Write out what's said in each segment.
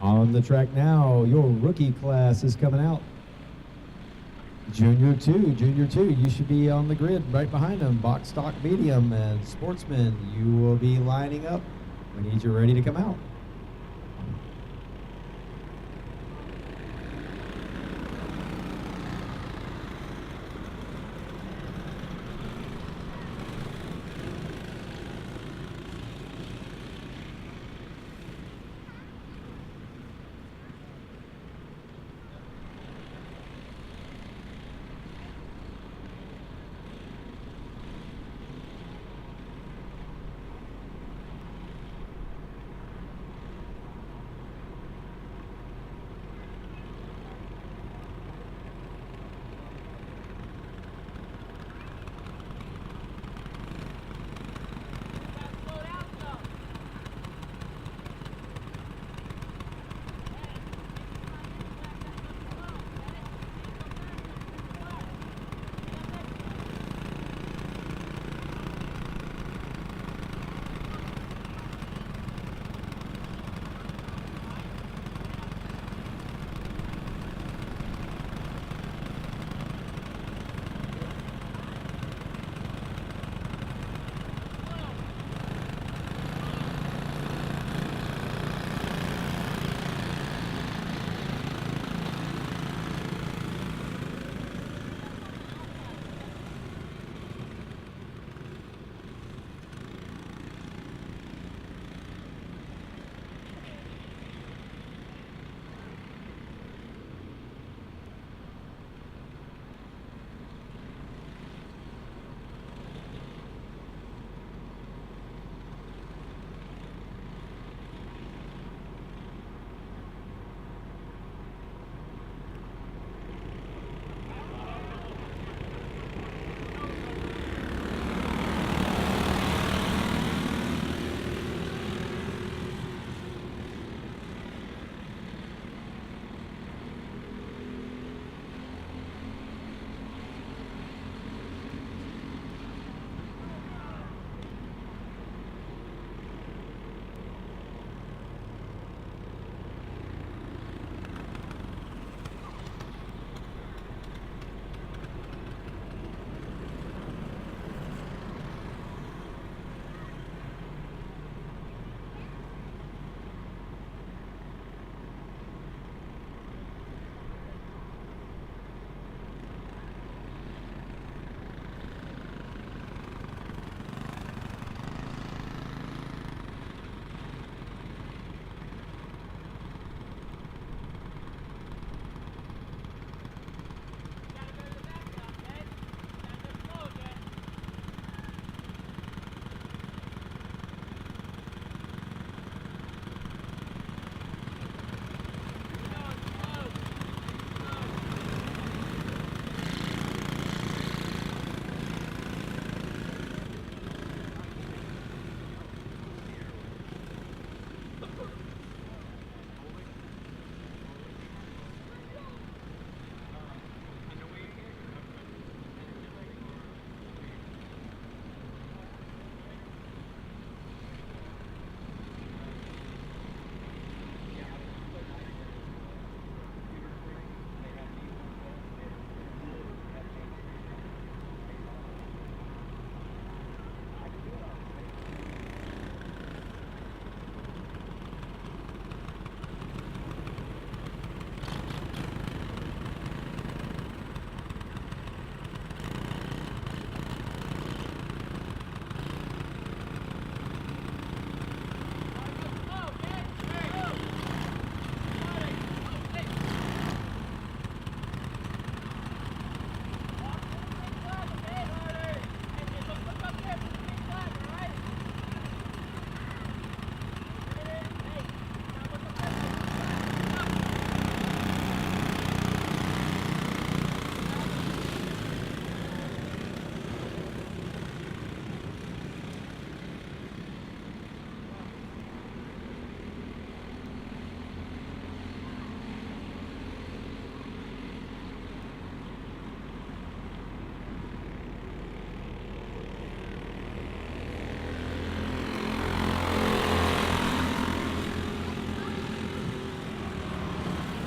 On the track now, your rookie class is coming out. Junior 2, you should be on the grid right behind them. Box, stock, medium, and Sportsman, you will be lining up. We need you ready to come out.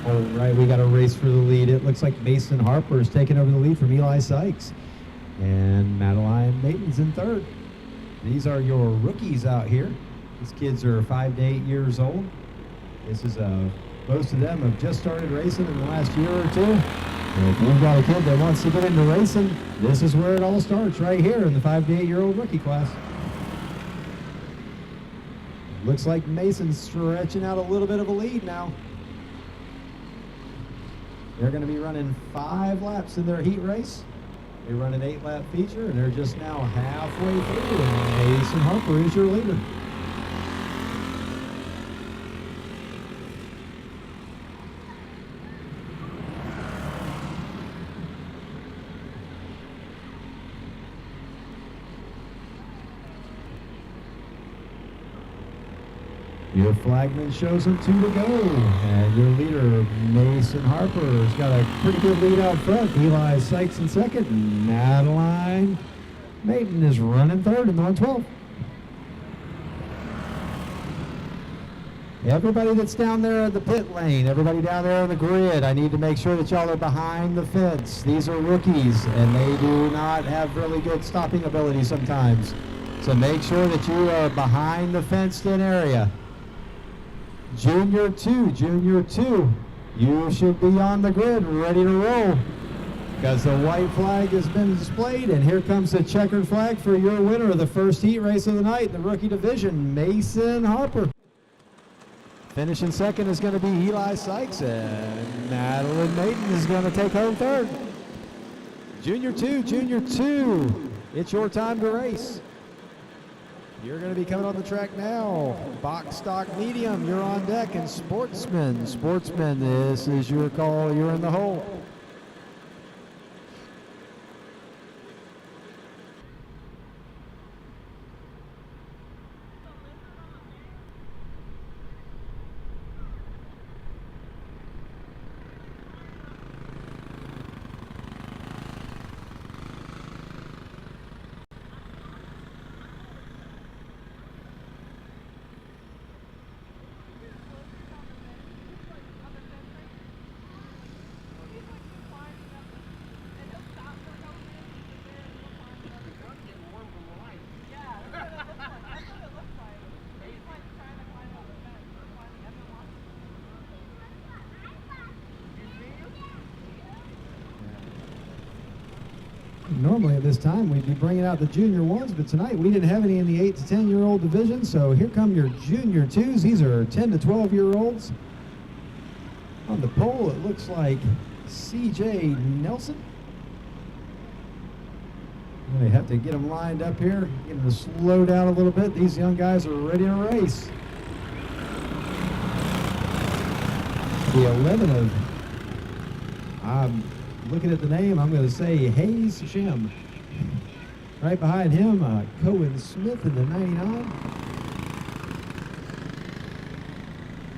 All right, we got a race for the lead. It looks like Mason Harper is taking over the lead from Eli Sykes. And Madeline Maton's in third. These are your rookies out here. These kids are 5 to 8 years old. This is most of them have just started racing in the last year or two. And if you've got a kid that wants to get into racing, this is where it all starts, right here in the 5 to 8 year old rookie class. Looks like Mason's stretching out a little bit of a lead now. They're going to be running 5 laps in their heat race. They run an 8-lap feature, and they're just now halfway through, and Mason Harper is your leader. Your flagman shows them 2 to go, and your leader, Mason Harper, has got a pretty good lead out front. Eli Sykes in second, and Madeline Maton is running third in the 112. Everybody that's down there at the pit lane, everybody down there on the grid, I need to make sure that y'all are behind the fence. These are rookies, and they do not have really good stopping ability sometimes. So make sure that you are behind the fenced-in area. Junior 2, you should be on the grid ready to roll because the white flag has been displayed, and here comes the checkered flag for your winner of the first heat race of the night, the rookie division, Mason Harper. Finishing second is going to be Eli Sykes, and Madeline Maton is going to take home third. Junior 2, it's your time to race. You're going to be coming on the track now. Box, stock, medium, you're on deck. And Sportsman, this is your call. You're in the hole. Normally at this time we'd be bringing out the junior 1s, but tonight we didn't have any in the 8 to 10 year old division, so here come your junior 2s. These are 10 to 12 year olds. On the pole it looks like CJ Nelson. They have to get them lined up here, get them to slow down a little bit. These young guys are ready to race. The 11 of, I'm looking at the name, I'm going to say Hayes Shim. Right behind him, Cohen Smith in the 99.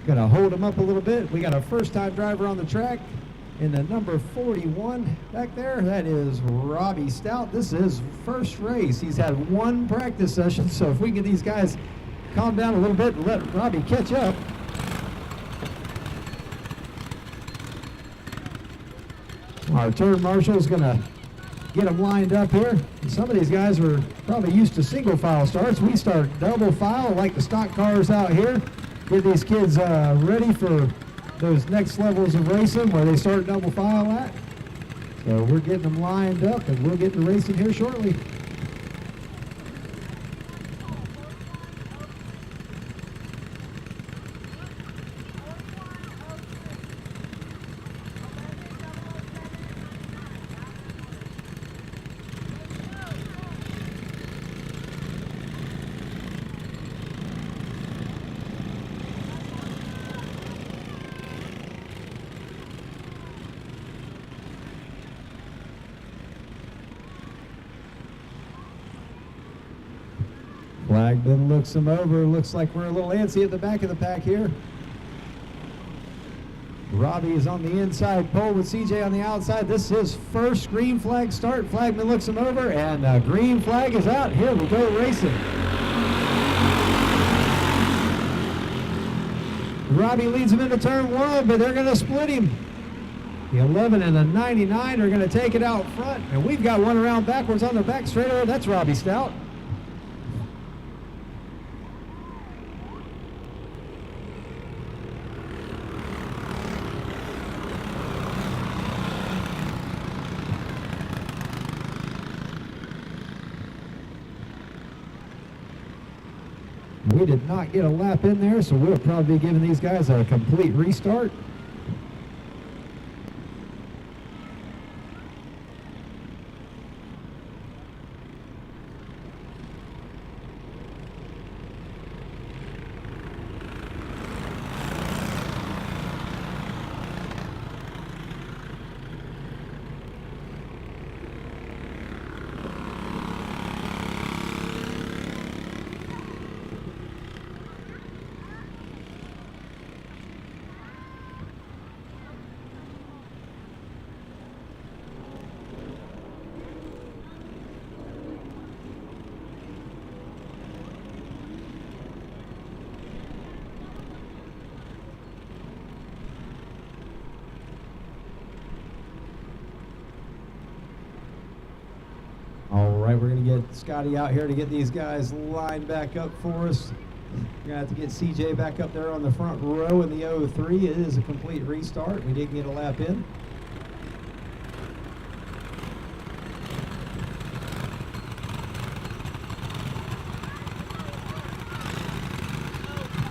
Going to hold him up a little bit. We got a first-time driver on the track in the number 41 back there. That is Robbie Stout. This is his first race. He's had 1 practice session, so if we get these guys calm down a little bit and let Robbie catch up. Our turn marshal is going to get them lined up here. Some of these guys are probably used to single file starts. We start double file like the stock cars out here. Get these kids ready for those next levels of racing where they start double file at. So we're getting them lined up, and we'll get to racing here shortly. Flagman looks him over. Looks like we're a little antsy at the back of the pack here. Robbie is on the inside pole with CJ on the outside. This is his first green flag start. Flagman looks him over, and green flag is out. Here we go racing. Robbie leads him into turn 1, but they're going to split him. The 11 and the 99 are going to take it out front, and we've got one around backwards on the back straightaway. That's Robbie Stout. We did not get a lap in there, so we'll probably be giving these guys a complete restart. We're going to get Scotty out here to get these guys lined back up for us. We're going to have to get CJ back up there on the front row in the 03. It is a complete restart. We didn't get a lap in.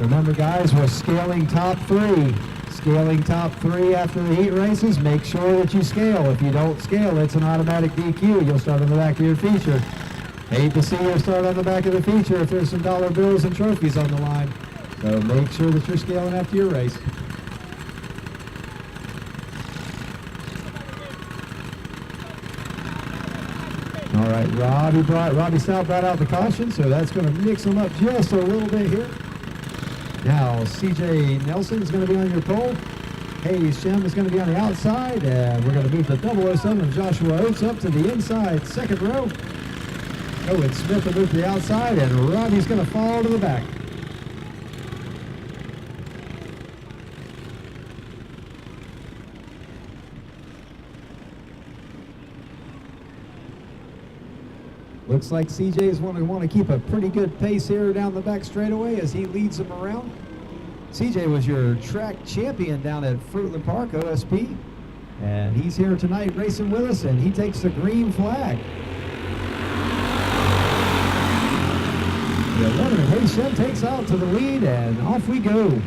Remember, guys, we're scaling top 3. Scaling top 3 after the heat races. Make sure that you scale. If you don't scale, it's an automatic DQ. You'll start on the back of your feature. Hate to see you start on the back of the feature if there's some dollar bills and trophies on the line. So make sure that you're scaling after your race. All right, Robbie Stout brought out the caution, so that's going to mix them up just a little bit here. Now, CJ Nelson is going to be on your pole. Hayes Shem is going to be on the outside, and we're going to move the 007 of Joshua Oates up to the inside second row. Owen Smith will move to the outside, and Robbie's going to fall to the back. Looks like CJ is going to want to keep a pretty good pace here down the back straightaway as he leads them around. CJ was your track champion down at Fruitland Park, OSP. And he's here tonight racing with us, and he takes the green flag. The 11 of Hayshem takes out to the lead, and off we go.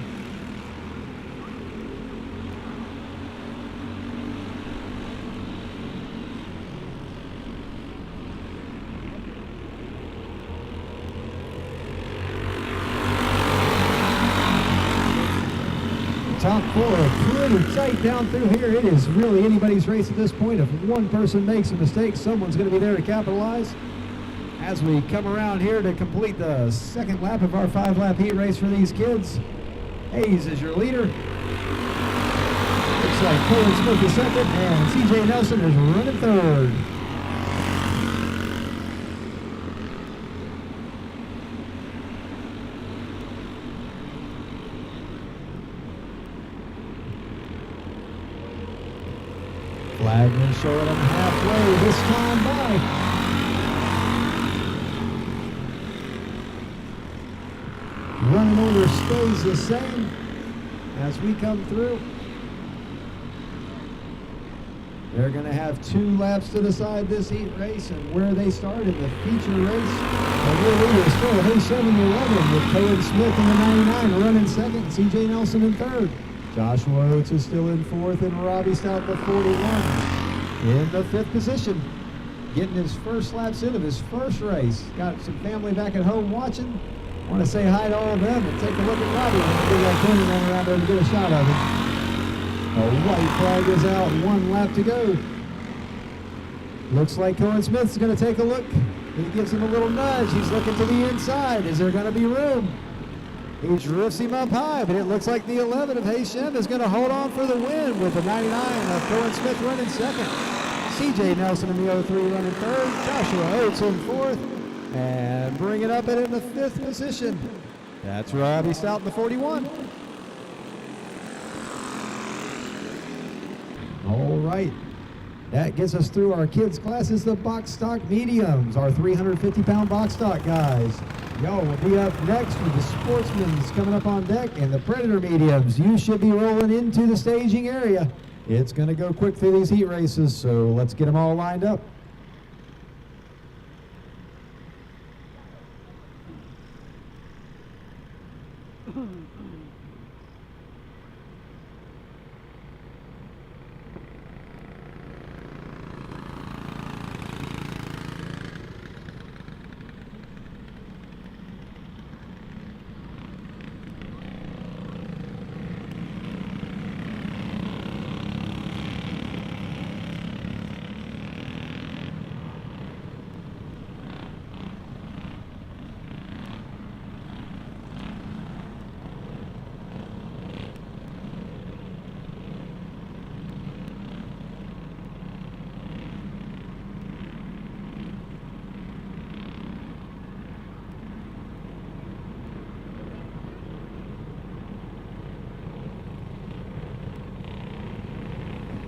Top 4 pretty tight down through here. It is really anybody's race at this point. If one person makes a mistake, someone's going to be there to capitalize. As we come around here to complete the second lap of our 5-lap heat race for these kids. Hayes is your leader. Looks like Cohen Smith is second, and CJ Nelson is running third. Flagman showing them halfway this time by. Running order stays the same as we come through. They're going to have 2 laps to decide this heat race and where they start in the feature race. And their leader is still Hayshem in the 11 with Cohen Smith in the 99 running second, CJ Nelson in third. Joshua Oates is still in 4th, and Robbie Stout the 41 in the 5th position. Getting his first laps in of his first race. Got some family back at home watching. Want to say hi to all of them and take a look at Robbie when the big opponent run around there to get a shot of him. A white flag is out, 1 lap to go. Looks like Cohen Smith's going to take a look. He gives him a little nudge. He's looking to the inside. Is there going to be room? He drifts him up high, but it looks like the 11 of Hayshem is going to hold on for the win with the 99 of Cohen Smith running second. CJ Nelson in the 03 running third. Joshua Oates in 4th. And bring it up in the 5th position. That's Robbie Stout in the 41. All right. That gets us through our kids' classes, the box stock mediums, our 350-pound box stock guys. Y'all will be up next with the Sportsman's coming up on deck and the Predator mediums. You should be rolling into the staging area. It's going to go quick through these heat races, so let's get them all lined up.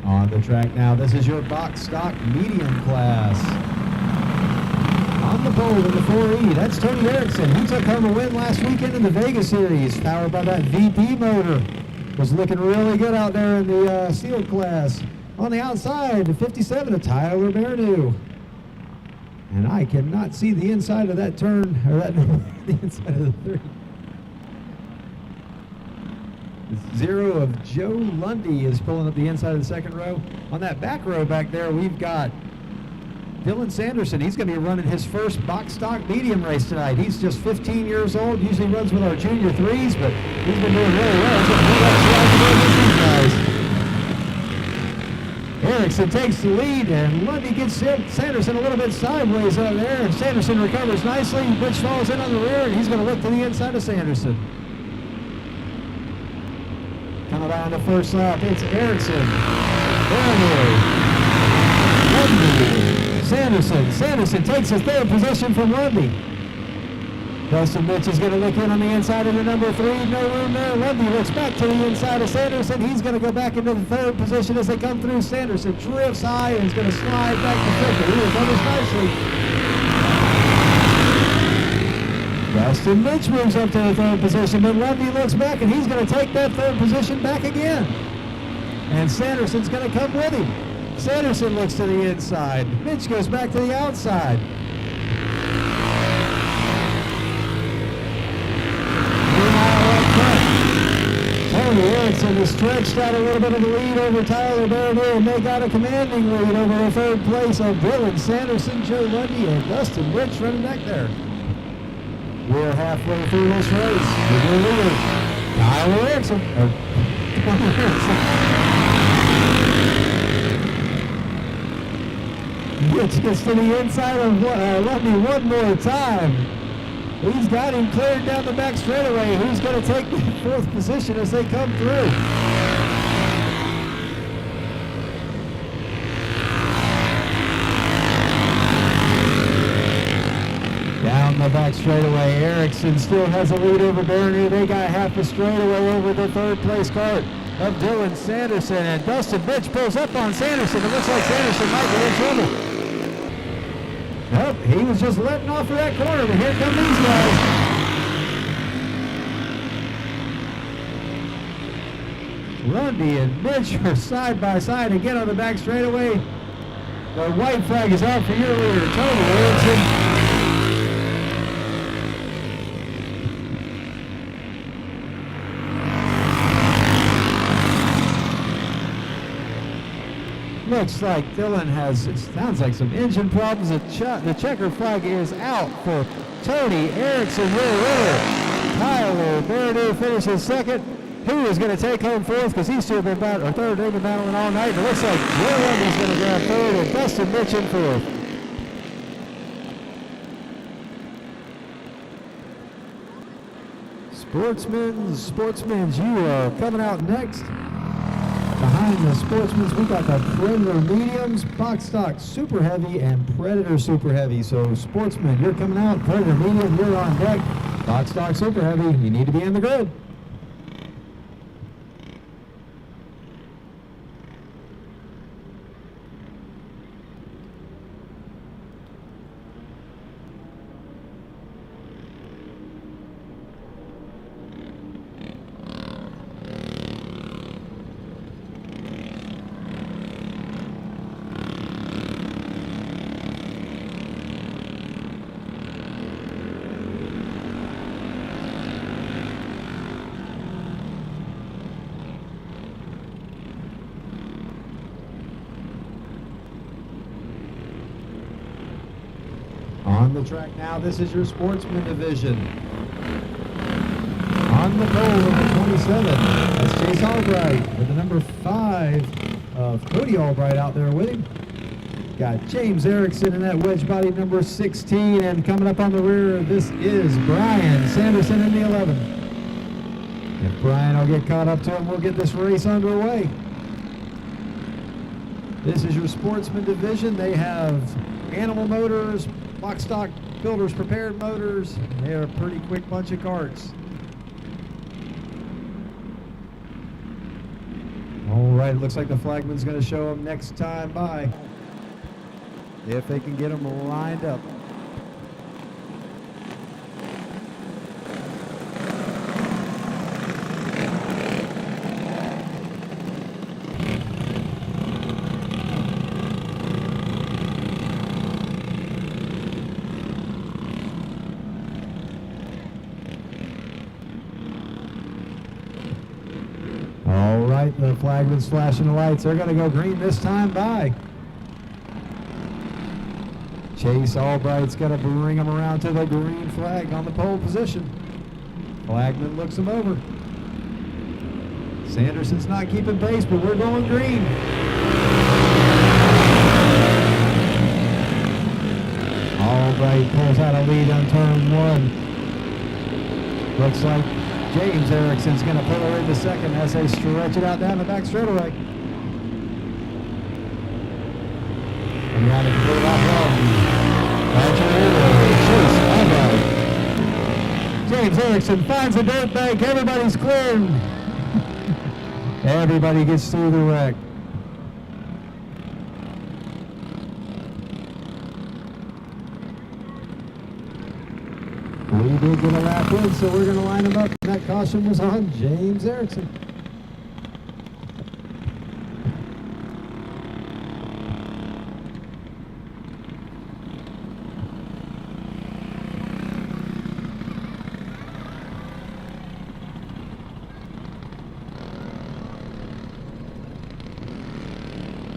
On the track now, this is your box stock medium class. On the pole in the 4E, that's Tony Erickson. He took home a win last weekend in the Vegas Series, powered by that VP motor. Was looking really good out there in the sealed class. On the outside, the 57 of Tyler Bernew. And I cannot see the inside of that turn, or that the inside of the 30. 0 of Joe Lundy is pulling up the inside of the second row. On that back row back there, we've got Dylan Sanderson. He's going to be running his first box stock medium race tonight. He's just 15 years old, usually runs with our junior threes, but he's been doing really well. Erickson takes the lead, and Lundy gets Sanderson a little bit sideways out there, and Sanderson recovers nicely. Butch falls in on the rear, and he's going to look to the inside of Sanderson. Coming down the first lap, it's Erickson, Bernew, Lundy, Sanderson. Sanderson takes his third position from Lundy. Dustin Mitch is going to look in on the inside of the number 3, no room there. Lundy looks back to the inside of Sanderson. He's going to go back into the third position as they come through. Sanderson drifts high and is going to slide back to fifth. He recovers nicely. Dustin Mitch moves up to the third position, but Lundy looks back and he's going to take that third position back again. And Sanderson's going to come with him. Sanderson looks to the inside. Mitch goes back to the outside. Tony Erickson has stretched out a little bit of the lead over Tyler Bernew, and they got a commanding lead over the third place of Dylan Sanderson, Joe Lundy, and Dustin Mitch running back there. We're halfway through this race. With your leader, Tyler Erickson. Mitch gets to the inside of Lundy one more time. He's got him cleared down the back straightaway. Who's going to take the fourth position as they come through? Down the back straightaway, Erickson still has a lead over Bernew. They got half a straightaway over the third place cart of Dylan Sanderson, and Dustin Mitch pulls up on Sanderson. It looks like Sanderson might be in trouble. Nope, he was just letting off of that corner, but here come these guys. Lundy and Mitch are side by side again on the back straightaway. The white flag is out for your leader, Tony Erickson. Looks like Dylan has, it sounds like some engine problems. The checker flag is out for Tony Erickson, your winner. Tyler Bernew finishes second. Who is going to take home fourth? Because he's still been battling, or third, they've been battling all night. It looks like Joe Lundy's going to grab third and Dustin Mitch in fourth. Sportsmen, you are coming out next. Behind the Sportsmans, we got the Predator mediums, box stock super heavy, and Predator super heavy. So Sportsman, you're coming out. Predator medium, you're on deck. Box stock super heavy, you need to be in the grid. On the track now, this is your Sportsman division. On the pole, number 27, that's Chase Albright with the number 5 of Cody Albright out there with him. Got James Erickson in that wedge body, number 16, and coming up on the rear, this is Brian Sanderson in the 11. If Brian will get caught up to him, we'll get this race underway. This is your Sportsman division. They have animal motors, box stock builders prepared motors. They're a pretty quick bunch of carts. All right, it looks like the flagman's going to show them next time by, if they can get them lined up. All right, the flagman's flashing the lights. They're going to go green this time by. Chase Albright's going to bring him around to the green flag on the pole position. Flagman looks him over. Sanderson's not keeping pace, but we're going green. Albright pulls out a lead on turn 1. Looks like James Erickson's going to pull her into second as they stretch it out down the back straightaway. And now to clear that one. Chase Albright. James Erickson finds the dirt bank. Everybody's cleared. Everybody gets through the wreck. We did get a lap in, so we're going to line them up. That caution was on James Erickson.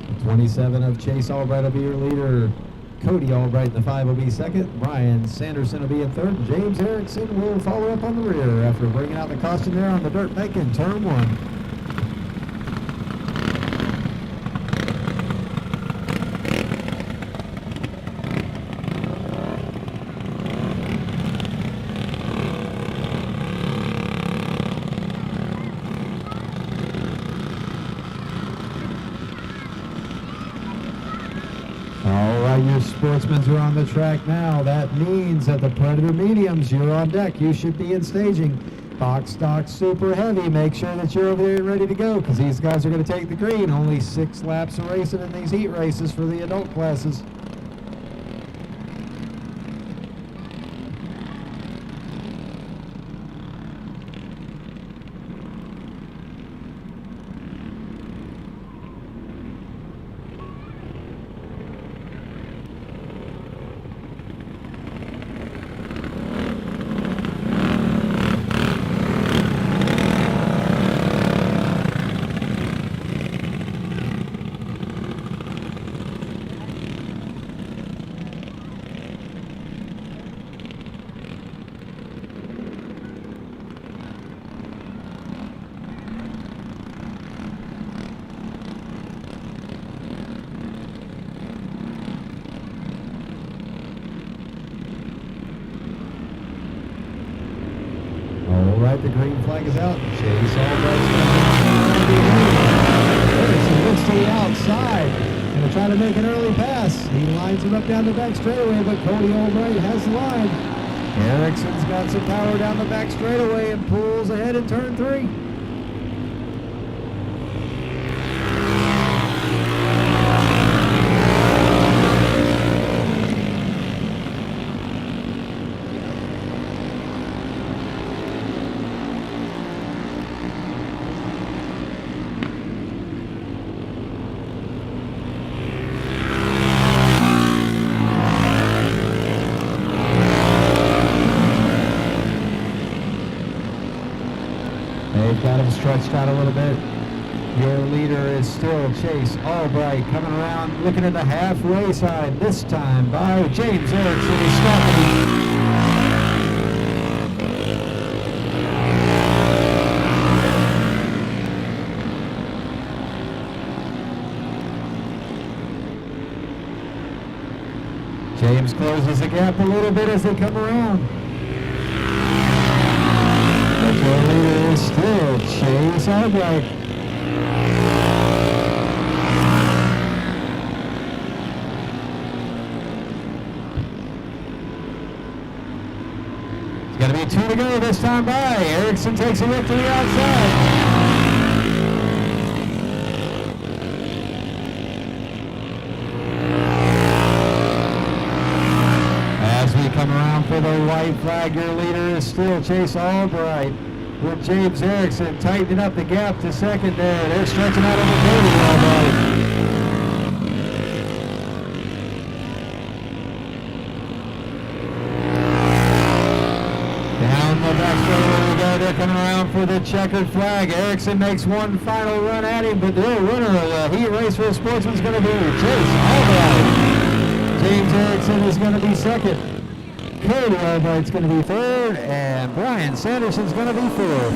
The 27 of Chase Albright will be your leader. Cody Albright in the 5 will be second. Brian Sanderson will be in third. James Erickson will follow up on the rear after bringing out the caution there on the dirt bank in turn 1. Your Sportsmans are on the track now. That means that the Predator Mediums, you're on deck. You should be in staging. Box stock super heavy. Make sure that you're over there ready to go because these guys are going to take the green. Only 6 laps of racing in these heat races for the adult classes. The green flag is out. Chase Albright's Erickson looks to the outside. Going to try to make an early pass. He lines him up down the back straightaway, but Cody Albright has the line. Erickson's got some power down the back straightaway and pulls ahead in turn 3. They've got him stretched out a little bit. Your leader is still Chase Albright, coming around, looking at the halfway side, this time by James Erickson. He's stopping. James closes the gap a little bit as they come around. But your leader is still Chase Albright. It's going to be 2 to go this time by. Erickson takes a look to the outside. Come around for the white flag. Your leader is still Chase Albright with James Erickson tightening up the gap to second there. They're stretching out on the table. Albright. Down the back straight we go. They're coming around for the checkered flag. Erickson makes one final run at him, but the winner of the heat race for Sportsman's going to be Chase Albright. James Erickson is going to be second. Cody Albright's going to be third, and Brian Sanderson's going to be fourth.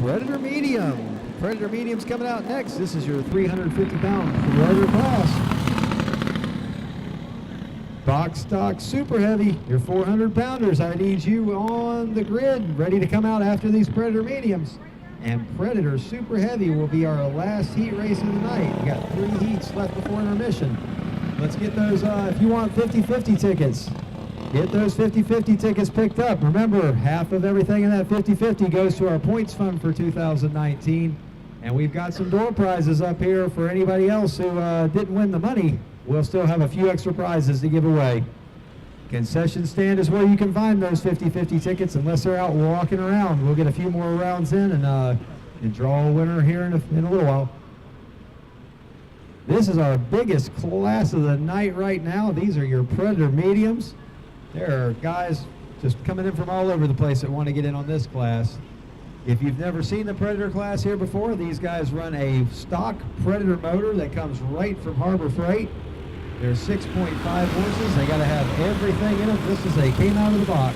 Predator Medium. Predator Medium's coming out next. This is your 350-pound Predator class. Box stock super heavy, your 400-pounders. I need you on the grid, ready to come out after these Predator Mediums. And Predator Super Heavy will be our last heat race of the night. We got 3 heats left before intermission. Let's get those, if you want 50-50 tickets, get those 50-50 tickets picked up. Remember, half of everything in that 50-50 goes to our points fund for 2019. And we've got some door prizes up here for anybody else who didn't win the money. We'll still have a few extra prizes to give away. Concession stand is where you can find those 50-50 tickets unless they're out walking around. We'll get a few more rounds in and draw a winner here in a little while. This is our biggest class of the night right now. These are your Predator Mediums. There are guys just coming in from all over the place that want to get in on this class. If you've never seen the Predator class here before, these guys run a stock Predator motor that comes right from Harbor Freight. They're 6.5 horses. They got to have everything in them just as they came out of the box.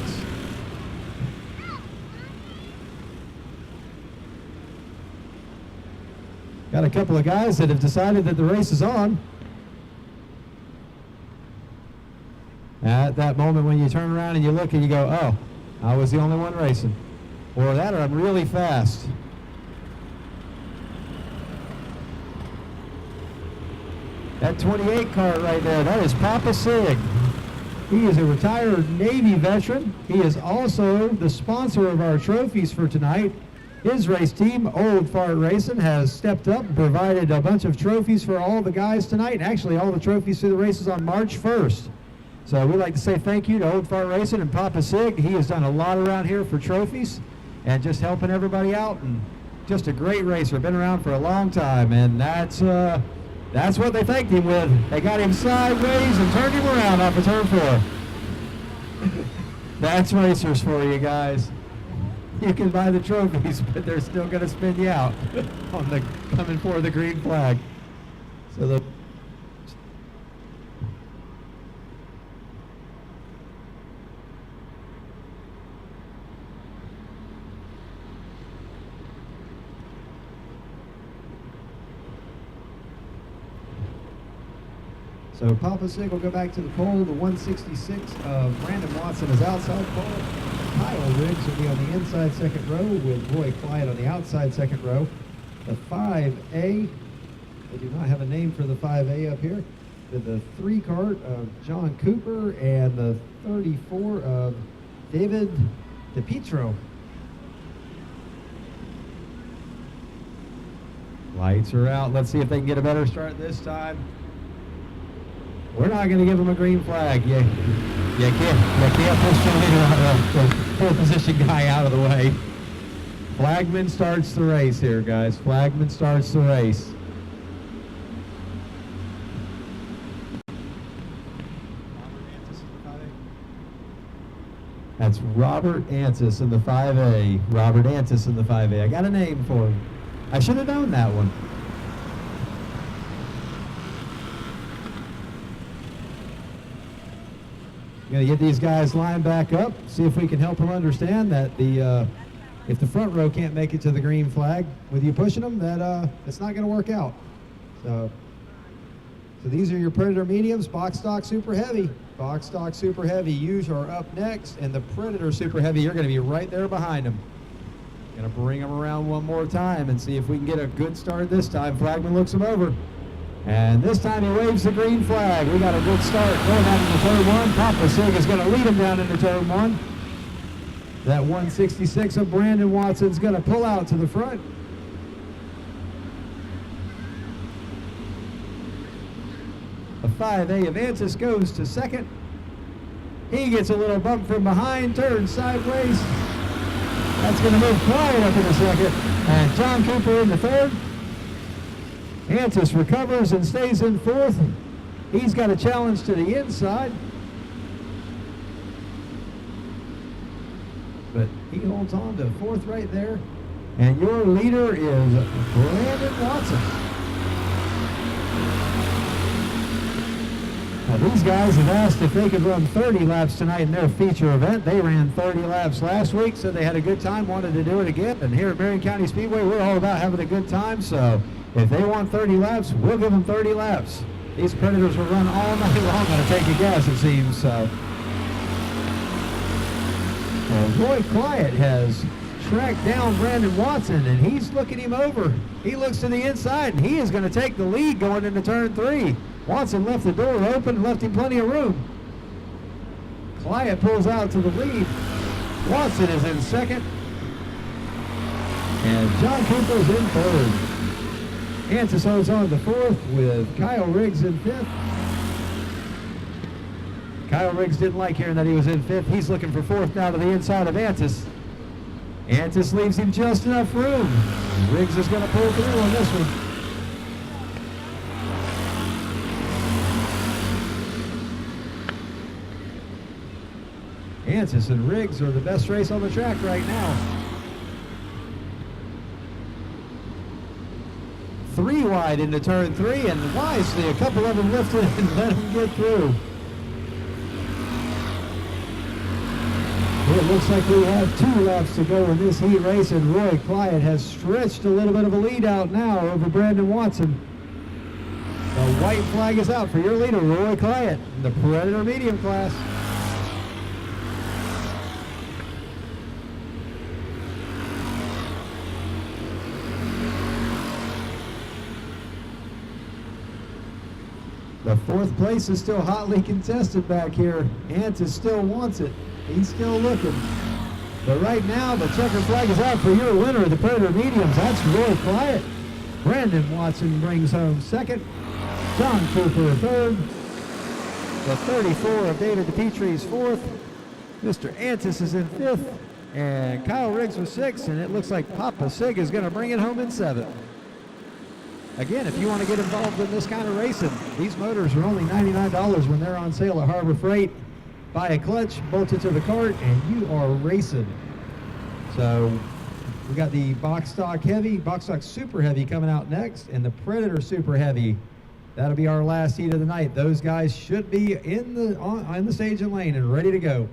Got a couple of guys that have decided that the race is on. At that moment when you turn around and you look and you go, oh, I was the only one racing. Or that, or I'm really fast. That 28 cart right there, that is Papa Sig. He is a retired Navy veteran. He is also the sponsor of our trophies for tonight. His race team, Old Fart Racing, has stepped up and provided a bunch of trophies for all the guys tonight. Actually, all the trophies through the races on March 1st. So we'd like to say thank you to Old Fart Racing and Papa Sig. He has done a lot around here for trophies and just helping everybody out. And just a great racer, been around for a long time, and that's what they thanked him with. They got him sideways and turned him around off of turn 4. That's racers for you guys. You can buy the trophies, but they're still going to spin you out on the coming for the green flag. So the So Papa Sig will go back to the pole. The 166 of Brandon Watson is outside pole. Kyle Riggs will be on the inside second row with Roy Clyde on the outside second row. The 5A, they do not have a name for the 5A up here. The 3 cart of John Cooper and the 34 of David DePietro. Lights are out. Let's see if they can get a better start this time. We're not going to give them a green flag. You can't push the pole position guy out of the way. Flagman starts the race here, guys. Flagman starts the race. That's Robert Antis in the 5A. Robert Antis in the 5A. I got a name for him. I should have known that one. Going to get these guys lined back up, see if we can help them understand that if the front row can't make it to the green flag with you pushing them, that it's not going to work out. So these are your Predator mediums, box stock super heavy. Box stock super heavy, you are up next, and the Predator super heavy, you're going to be right there behind them. Going to bring them around one more time and see if we can get a good start this time. Flagman looks them over. And this time he waves the green flag. We got a good start going out into turn one. Papa Sig is going to lead him down into turn one. That 166 of Brandon Watson's going to pull out to the front. The 5A of Antis goes to second. He gets a little bump from behind, turns sideways. That's going to move Clyde up in the second. And John Cooper in the third. Antis recovers and stays in fourth. He's got a challenge to the inside. But he holds on to fourth right there. And your leader is Brandon Watson. Now these guys have asked if they could run 30 laps tonight in their feature event. They ran 30 laps last week, so they had a good time, wanted to do it again. And here at Marion County Speedway, we're all about having a good time. So if they want 30 laps, we'll give them 30 laps. These Predators will run all night long on a tank of gas, it seems. So Roy Clyett has tracked down Brandon Watson, and he's looking him over. He looks to the inside, and he is going to take the lead going into turn three. Watson left the door open, left him plenty of room. Clyett pulls out to the lead. Watson is in second. And John Cooper's in third. Antis holds on to fourth with Kyle Riggs in fifth. Kyle Riggs didn't like hearing that he was in fifth. He's looking for fourth now to the inside of Antis. Antis leaves him just enough room. Riggs is going to pull through on this one. Antis and Riggs are the best race on the track right now. 3 wide into turn 3, and wisely a couple of them lifted and let him get through. It looks like we have 2 laps to go in this heat race, and Roy Clyett has stretched a little bit of a lead out now over Brandon Watson. The white flag is out for your leader, Roy Clyett, in the Predator medium class. The 4th place is still hotly contested back here. Antis still wants it. He's still looking. But right now, the checker flag is out for your winner of the Predator mediums. That's Roy Clyett. Brandon Watson brings home second. John Cooper third. The 34 of David DePietri is fourth. Mr. Antis is in fifth. And Kyle Riggs was sixth. And it looks like Papa Sig is going to bring it home in seventh. Again, if you want to get involved in this kind of racing, these motors are only $99 when they're on sale at Harbor Freight. Buy a clutch, bolt it to the cart, and you are racing. So we got the box stock heavy, box stock super heavy coming out next, and the Predator super heavy. That'll be our last heat of the night. Those guys should be in the staging lane and ready to go.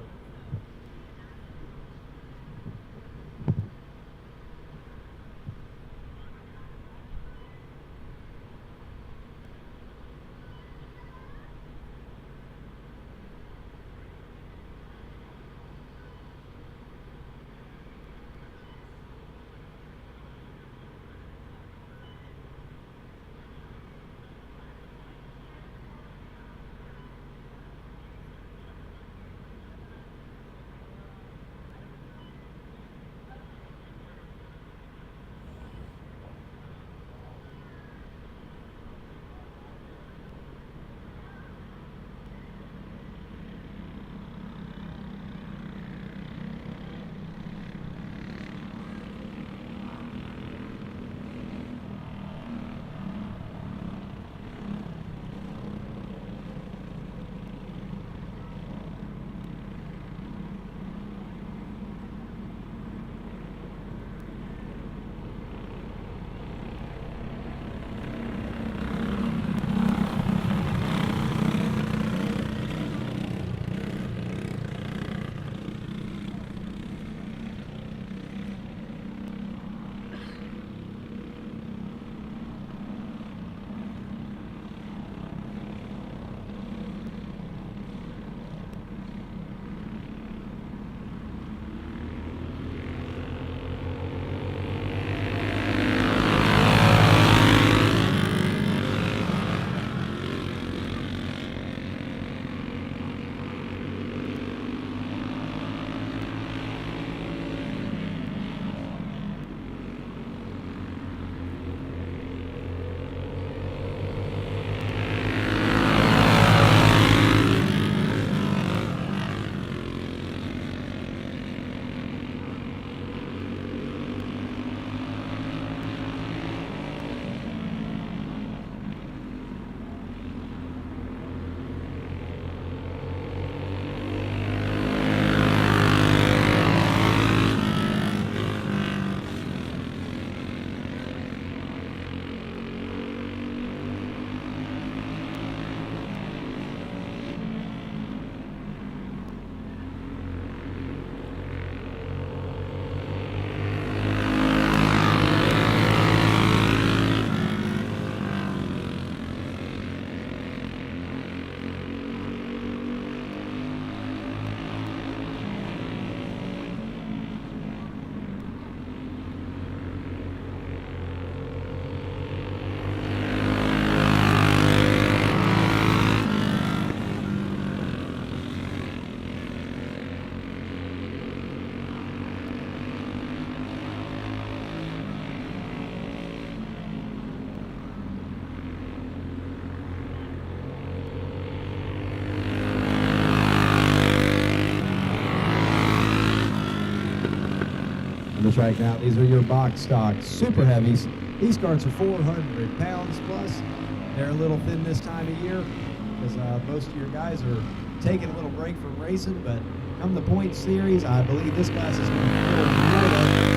on the track now. These are your box stock super heavies. These carts are 400 pounds plus. They're a little thin this time of year because most of your guys are taking a little break from racing, but come the point series, I believe this class is going to pull right up.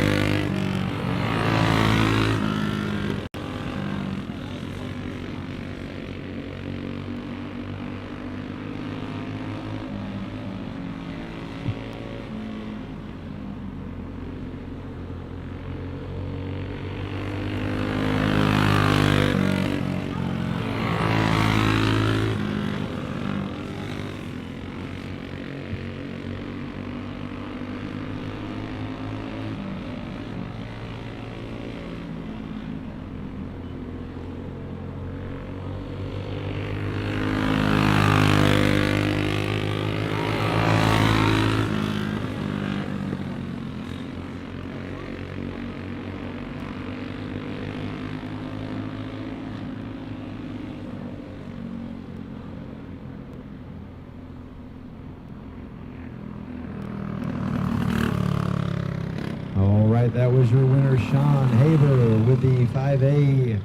All right, that was your winner, Sean Haber, with the 5A.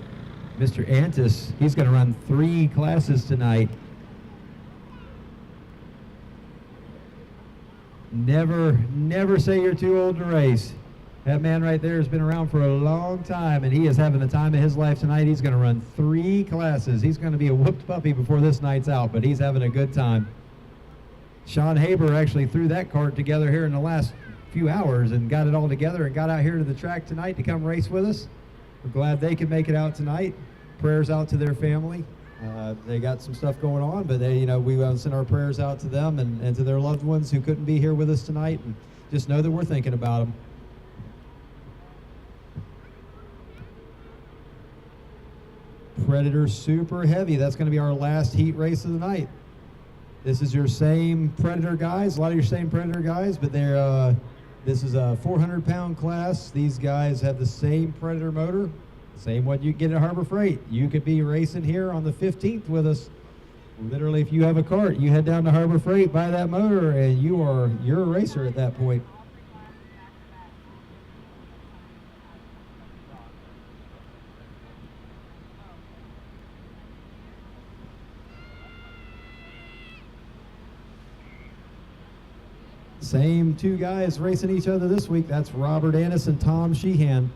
Mr. Antis, he's going to run 3 classes tonight. Never say you're too old to race. That man right there has been around for a long time, and he is having the time of his life tonight. He's going to run 3 classes. He's going to be a whooped puppy before this night's out, but he's having a good time. Sean Haber actually threw that cart together here in the last few hours and got it all together and got out here to the track tonight to come race with us. We're glad they could make it out tonight. Prayers out to their family. They got some stuff going on, but they, we want to send our prayers out to them and to their loved ones who couldn't be here with us tonight, and just know that we're thinking about them. Predator super heavy. That's going to be our last heat race of the night. This is your same Predator guys, a lot of your same Predator guys, but they're this is a 400-pound class. These guys have the same Predator motor, same one you get at Harbor Freight. You could be racing here on the 15th with us. Literally, if you have a cart, you head down to Harbor Freight, buy that motor, and you're a racer at that point. Same 2 guys racing each other this week. That's Robert Annis and Tom Sheehan.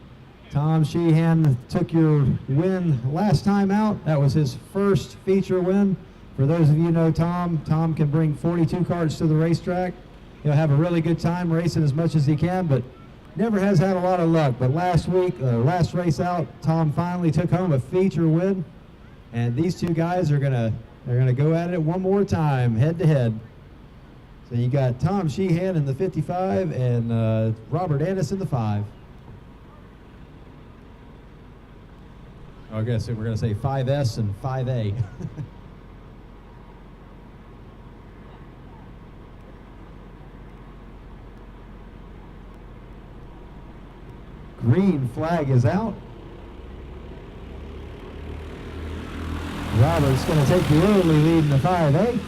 Tom Sheehan took your win last time out. That was his first feature win. For those of you who know Tom can bring 42 carts to the racetrack. He'll have a really good time racing as much as he can, but never has had a lot of luck. But last week, last race out, Tom finally took home a feature win. And these 2 guys they're gonna go at it one more time, head to head. So you got Tom Sheehan in the 55 and Robert Annis in the 5. I guess we're going to say 5S and 5A. Green flag is out. Robert's going to take the early lead in the 5A.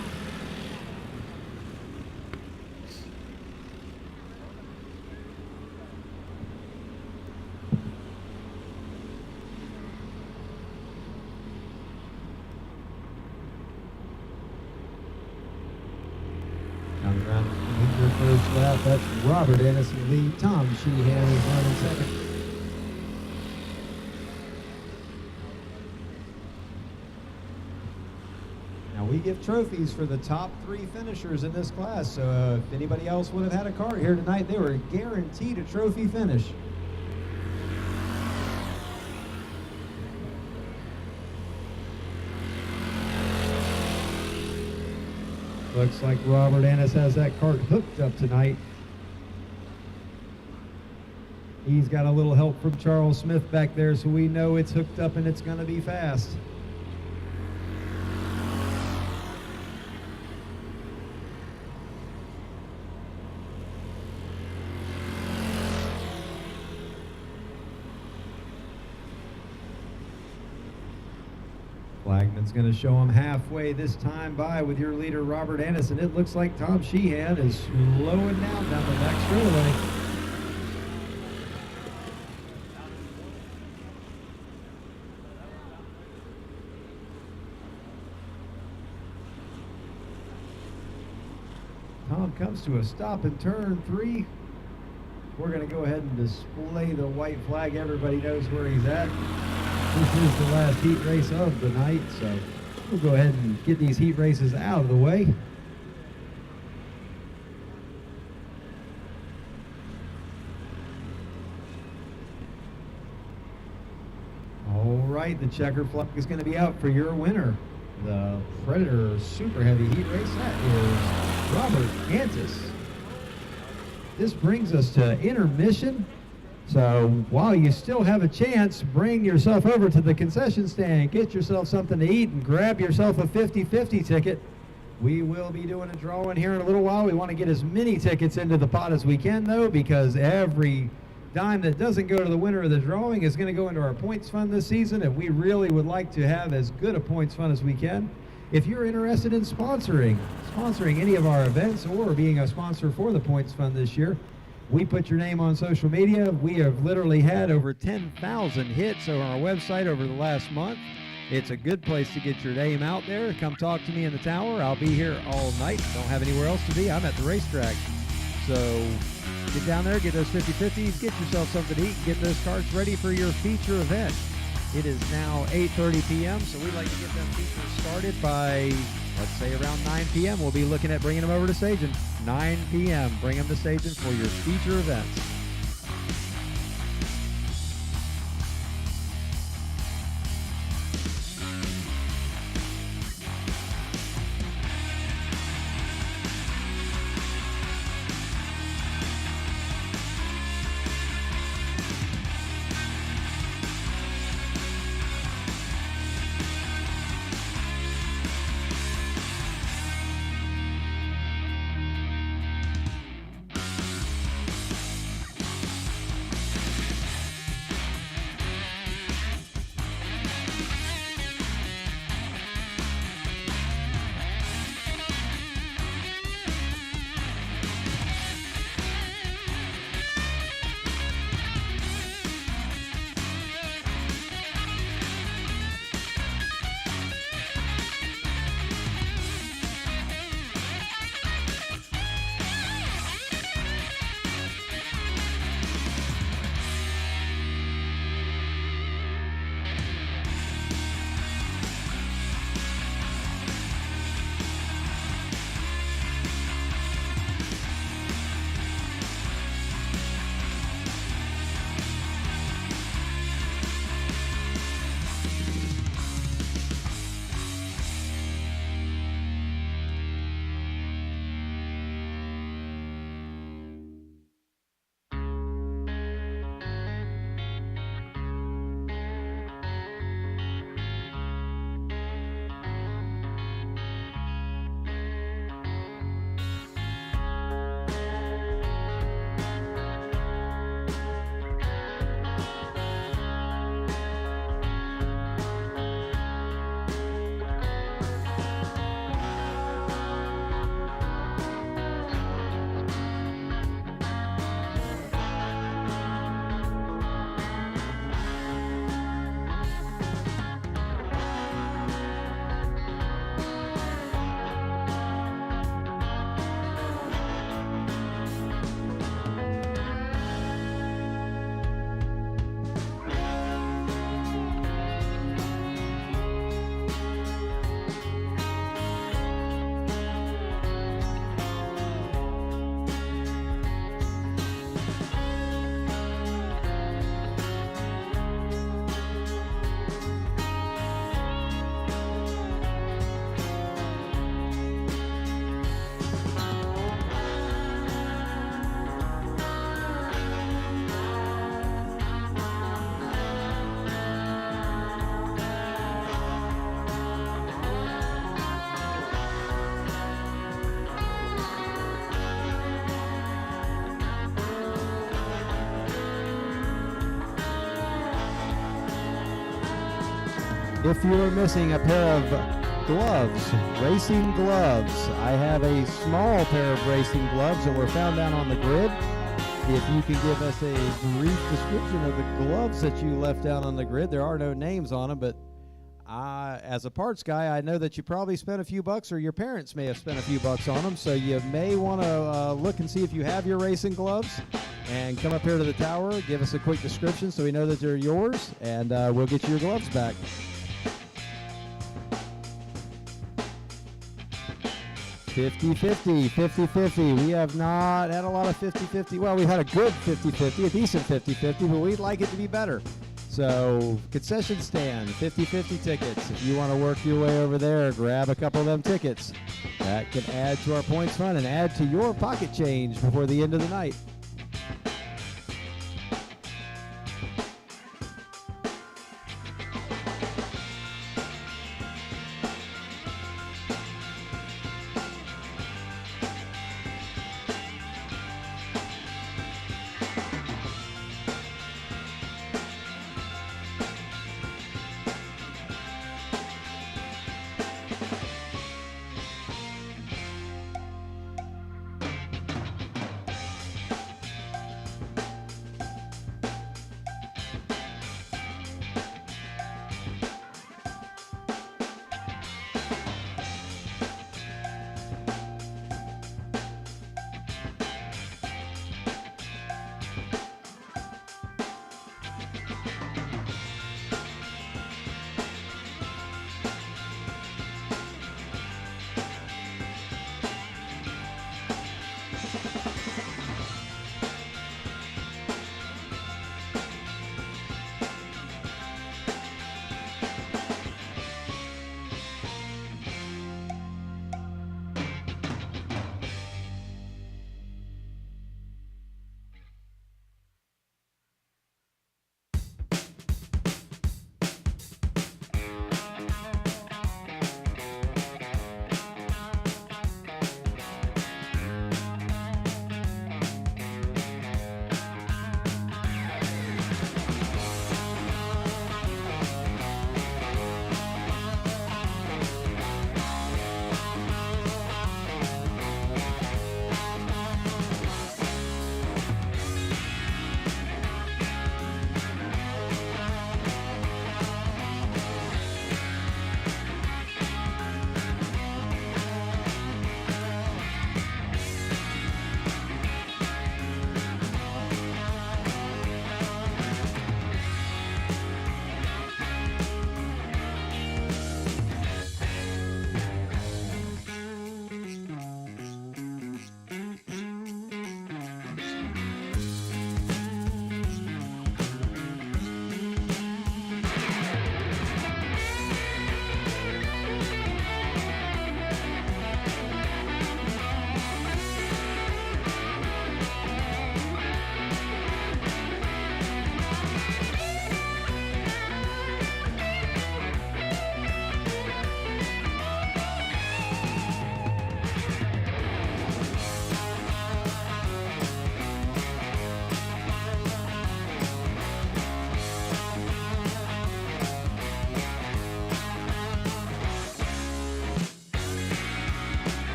First lap, that's Robert Annis in the lead. Tom Sheehan is running second. Now we give trophies for the top 3 finishers in this class, so if anybody else would have had a cart here tonight, they were guaranteed a trophy finish. Looks like Robert Annis has that cart hooked up tonight. He's got a little help from Charles Smith back there, so we know it's hooked up and it's going to be fast. Flagman's going to show him halfway this time by with your leader, Robert Annis, and it looks like Tom Sheehan is slowing down the back straightaway. comes to a stop in turn 3. We're going to go ahead and display the white flag. Everybody knows where he's at. This is the last heat race of the night, so we'll go ahead and get these heat races out of the way. All right, the checker flag is going to be out for your winner. The Predator Super Heavy Heat Race, that is Robert Antis. This brings us to intermission. So while you still have a chance, bring yourself over to the concession stand, get yourself something to eat, and grab yourself a 50-50 ticket. We will be doing a drawing here in a little while. We want to get as many tickets into the pot as we can, though, because every dime that doesn't go to the winner of the drawing is going to go into our points fund this season, and we really would like to have as good a points fund as we can. If you're interested in sponsoring any of our events or being a sponsor for the points fund this year, we put your name on social media. We have literally had over 10,000 hits on our website over the last month. It's a good place to get your name out there. Come talk to me in the tower. I'll be here all night. Don't have anywhere else to be. I'm at the racetrack. So get down there, get those 50-50s, get yourself something to eat, get those carts ready for your feature event. It is now 8:30 p.m., so we'd like to get them features started by, let's say, around 9 p.m. We'll be looking at bringing them over to Sagen. 9 p.m., bring them to Sagen for your feature events. If you are missing a pair of gloves, racing gloves, I have a small pair of racing gloves that were found down on the grid. If you can give us a brief description of the gloves that you left down on the grid. There are no names on them, but as a parts guy, I know that you probably spent a few bucks, or your parents may have spent a few bucks on them, so you may want to look and see if you have your racing gloves, and come up here to the tower, give us a quick description so we know that they're yours, and we'll get you your gloves back. $50-50. We have not had a lot of 50-50. Well, we've had a good 50-50, a decent 50-50, but we'd like it to be better. So, concession stand, 50-50 tickets. If you want to work your way over there, grab a couple of them tickets. That can add to our points fund and add to your pocket change before the end of the night.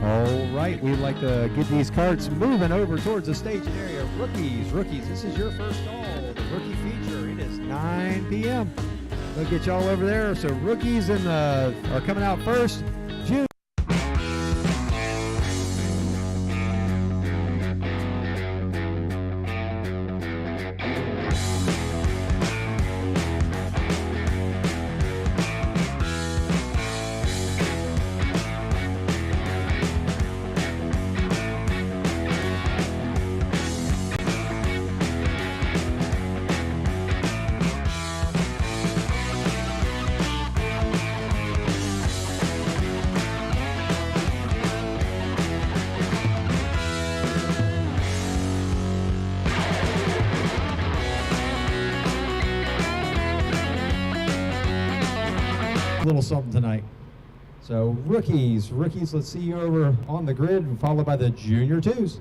All right, we'd like to get these carts moving over towards the staging area. Rookies, this is your first call, the rookie feature. It is 9 p.m. We'll get y'all over there. So rookies are coming out first. June. Little something tonight. So rookies, let's see you over on the grid, followed by the junior twos.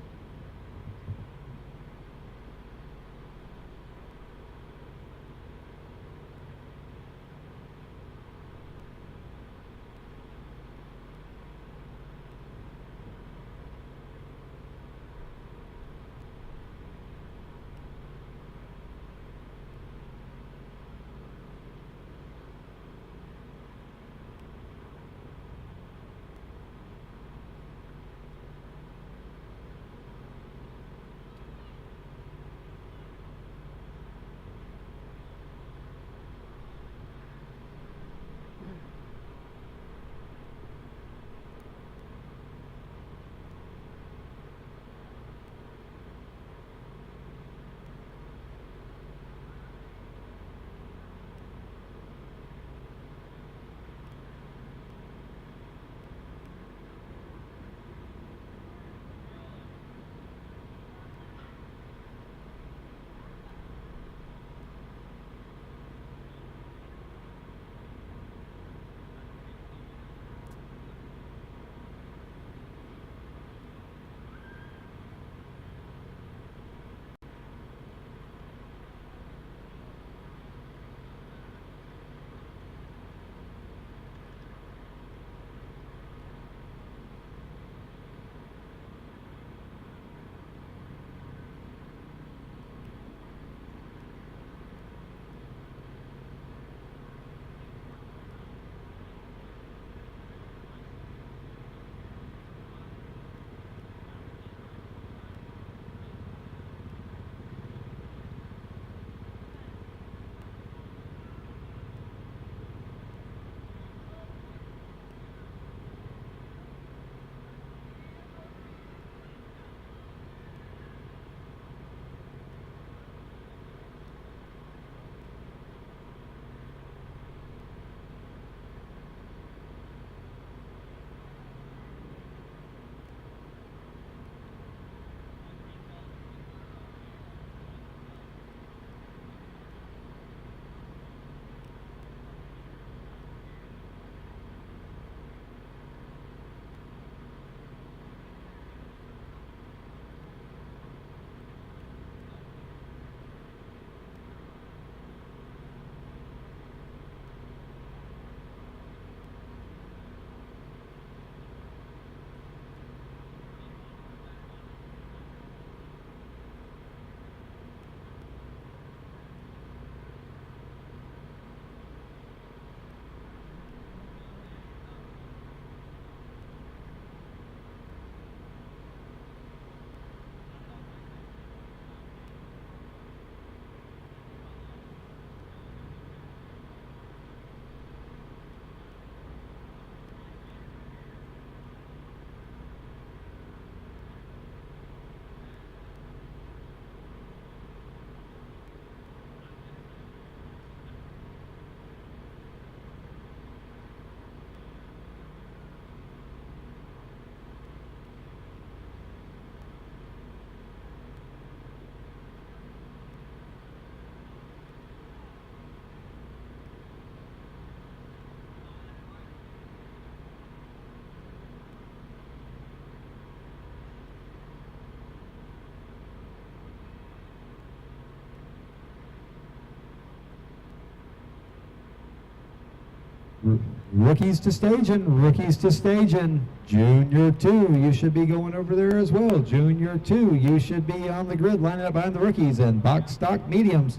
Rookies to staging, rookies to staging. Junior 2, you should be going over there as well. Junior 2, you should be on the grid lining up behind the rookies. And box stock mediums,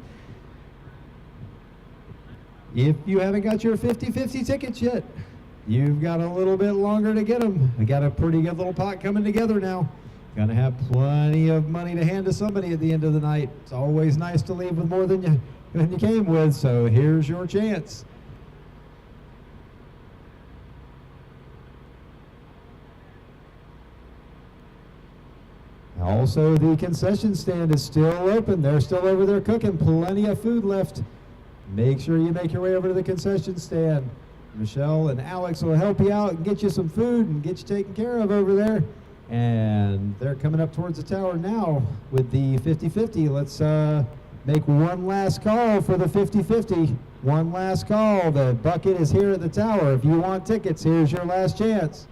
if you haven't got your 50-50 tickets yet, you've got a little bit longer to get them. We got a pretty good little pot coming together now. Gonna have plenty of money to hand to somebody at the end of the night. It's always nice to leave with more than you came with, so here's your chance. Also, the concession stand is still open. They're still over there cooking. Plenty of food left. Make sure you make your way over to the concession stand. Michelle and Alex will help you out and get you some food and get you taken care of over there. And they're coming up towards the tower now with the 50-50. Let's make one last call for the 50-50. One last call. The bucket is here at the tower. If you want tickets, here's your last chance.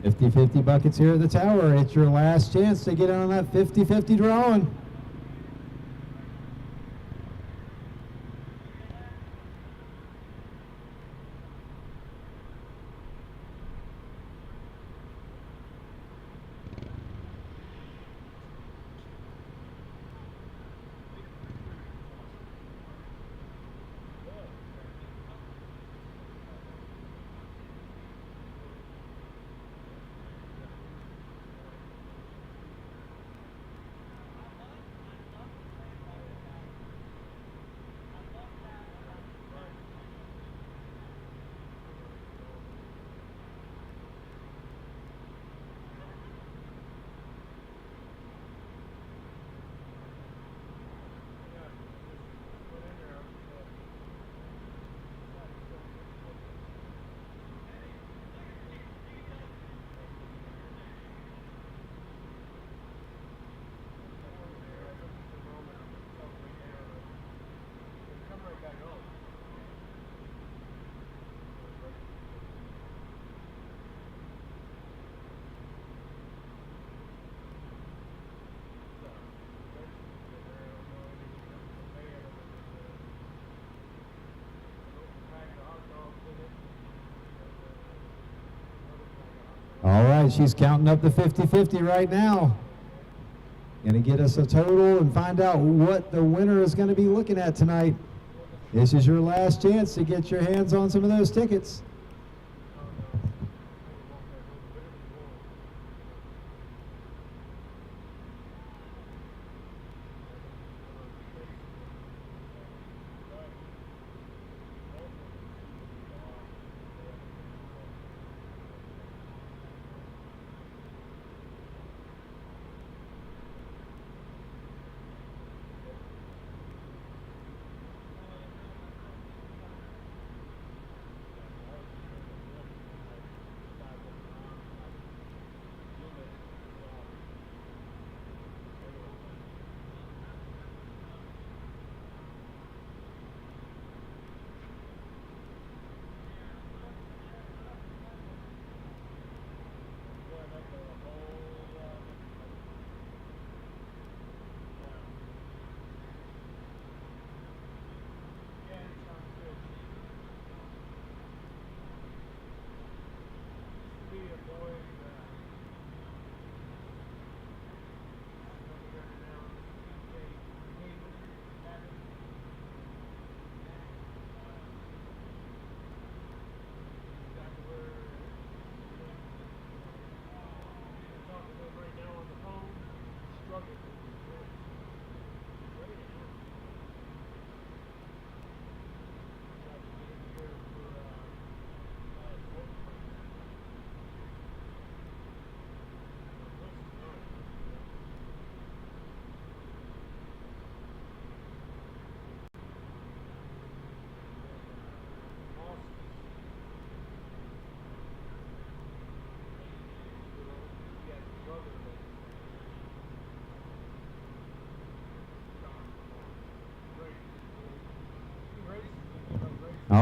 $50-50 buckets here at the tower. It's your last chance to get on that 50-50 drawing. All right, she's counting up the 50-50 right now. Gonna get us a total and find out what the winner is gonna be looking at tonight. This is your last chance to get your hands on some of those tickets.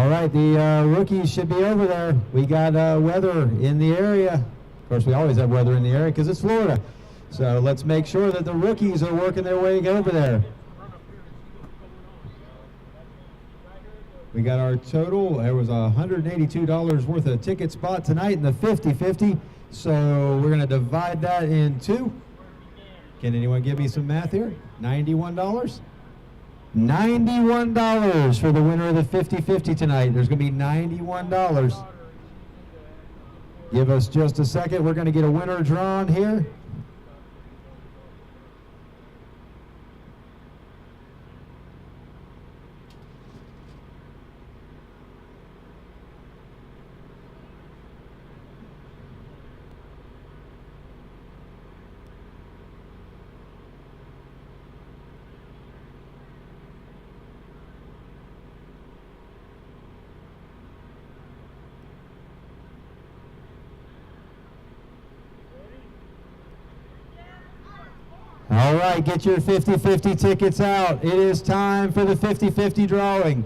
All right, the rookies should be over there. We got weather in the area. Of course, we always have weather in the area because it's Florida. So let's make sure that the rookies are working their way over there. We got our total. There was $182 worth of ticket spot tonight in the 50-50. So we're going to divide that in two. Can anyone give me some math here? $91? $91 for the winner of the 50-50 tonight. There's going to be $91. Give us just a second. We're going to get a winner drawn here. All right, get your 50-50 tickets out. It is time for the 50-50 drawing.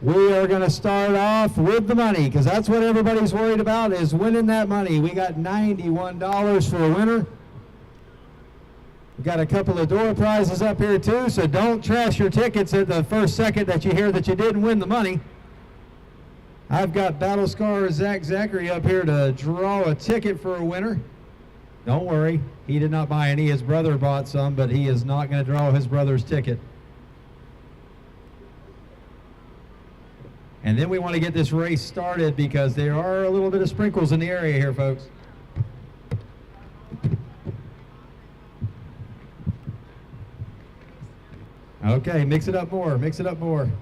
We are going to start off with the money because that's what everybody's worried about is winning that money. We got $91 for a winner. We got a couple of door prizes up here too, so don't trash your tickets at the first second that you hear that you didn't win the money. I've got Battle Scar Zachary up here to draw a ticket for a winner. Don't worry, he did not buy any. His brother bought some, but he is not going to draw his brother's ticket. And then we want to get this race started because there are a little bit of sprinkles in the area here, folks. Okay, mix it up more, mix it up more. And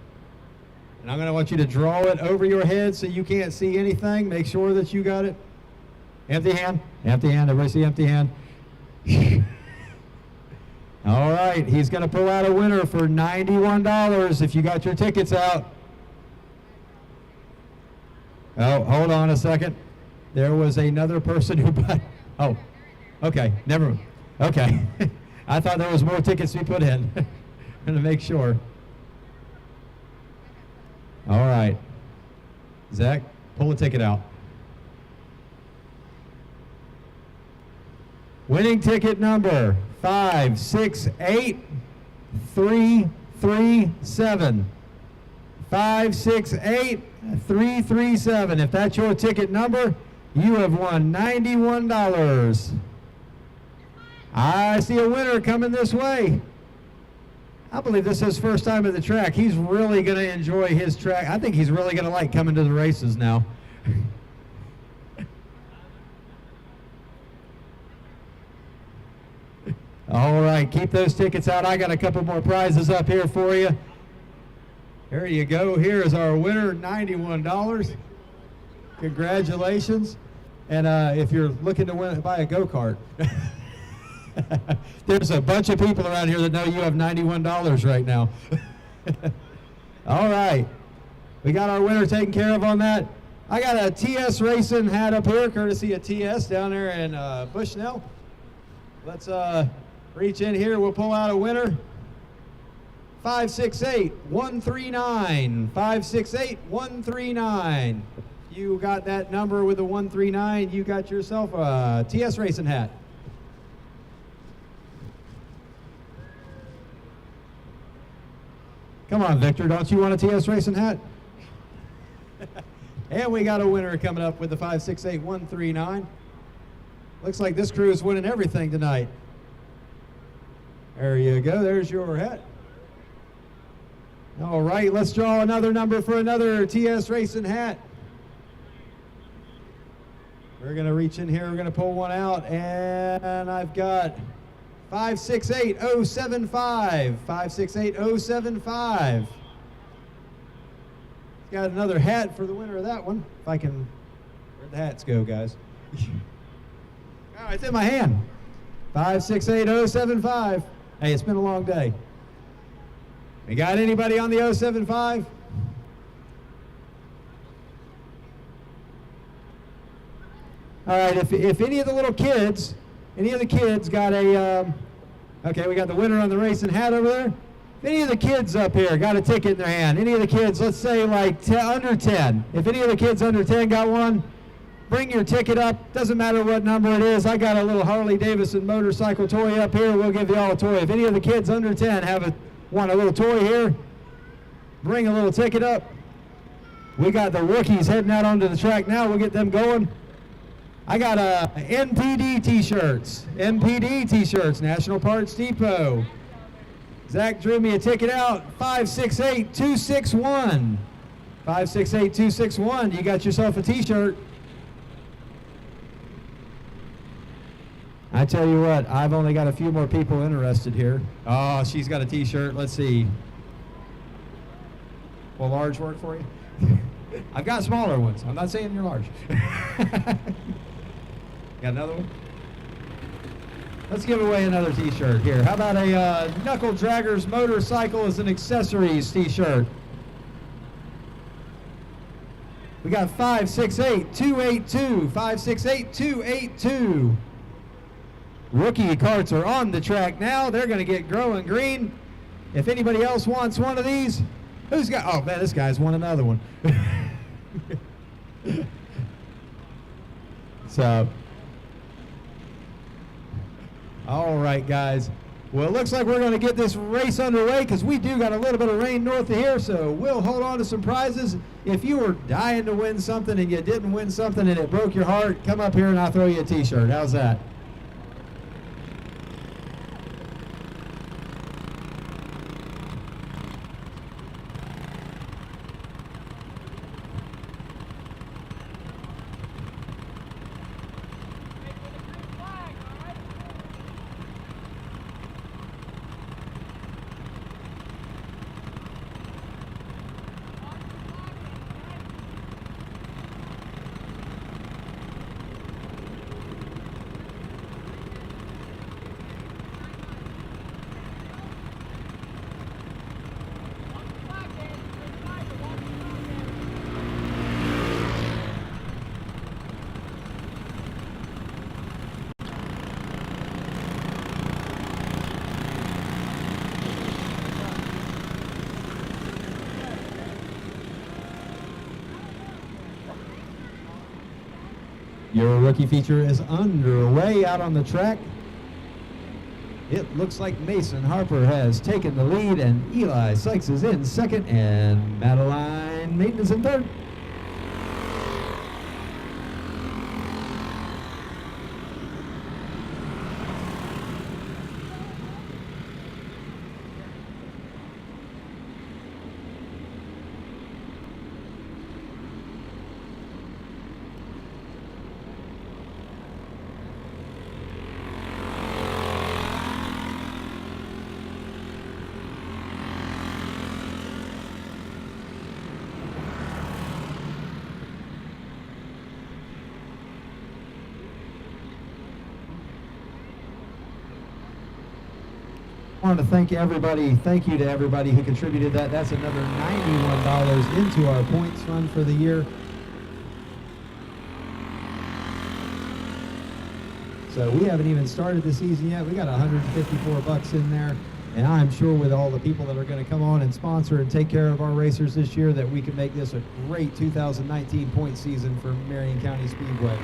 I'm going to want you to draw it over your head so you can't see anything. Make sure that you got it. Empty hand, everybody see empty hand. All right, he's going to pull out a winner for $91 if you got your tickets out. Oh, hold on a second. There was another person who bought, oh, okay, never mind. Okay, I thought there was more tickets to be put in. I'm going to make sure. All right, Zach, pull a ticket out. Winning ticket number 568337. 568337. If that's your ticket number, you have won $91. I see a winner coming this way. I believe this is his first time at the track. He's really going to enjoy his track. I think he's really going to like coming to the races now. All right, keep those tickets out. I got a couple more prizes up here for you. There you go. Here is our winner, $91. Congratulations. And if you're looking to buy a go-kart, there's a bunch of people around here that know you have $91 right now. All right. We got our winner taken care of on that. I got a TS Racing hat up here, courtesy of TS down there in Bushnell. Let's reach in here. We'll pull out a winner. 568139. 568139. You got that number with the 139. You got yourself a TS Racing hat. Come on, Victor. Don't you want a TS Racing hat? And we got a winner coming up with the 568139. Looks like this crew is winning everything tonight. There you go. There's your hat. All right, let's draw another number for another TS Racing hat. We're going to reach in here. We're going to pull one out, and I've got 568075. 568075. Got another hat for the winner of that one. If I can, where'd the hats go, guys? Oh, it's in my hand. 568075. Hey, it's been a long day. We got anybody on the 075? All right, if any of the little kids, any of the kids got a, okay, we got the winner on the racing hat over there. If any of the kids up here got a ticket in their hand, any of the kids, let's say like under 10, if any of the kids under 10 got one, bring your ticket up. Doesn't matter what number it is. I got a little Harley Davidson motorcycle toy up here. We'll give you all a toy. If any of the kids under 10 want a little toy here, bring a little ticket up. We got the rookies heading out onto the track now. We'll get them going. I got NPD t-shirts. NPD t-shirts, National Parts Depot. Zach drew me a ticket out, 568-261. 568-261, you got yourself a t-shirt. I tell you what, I've only got a few more people interested here. Oh, she's got a t-shirt, let's see. Will large work for you? I've got smaller ones, I'm not saying you're large. Got another one? Let's give away another t-shirt here. How about a Knuckle Draggers Motorcycle as an Accessories t-shirt? We got 568-282. 568-282. Rookie carts are on the track now. They're going to get growing green. If anybody else wants one of these, who's got? Oh man, this guy's won another one. So. All right, guys. Well, it looks like we're going to get this race underway because we do got a little bit of rain north of here, so we'll hold on to some prizes. If you were dying to win something and you didn't win something and it broke your heart, come up here and I'll throw you a t-shirt. How's that? Your rookie feature is underway out on the track. It looks like Mason Harper has taken the lead and Eli Sykes is in second and Madeline Maiden is in third. I want to thank everybody. Thank you to everybody who contributed that. That's another $91 into our points fund for the year. So we haven't even started the season yet. We got 154 bucks in there. And I'm sure with all the people that are going to come on and sponsor and take care of our racers this year that we can make this a great 2019 point season for Marion County Speedway.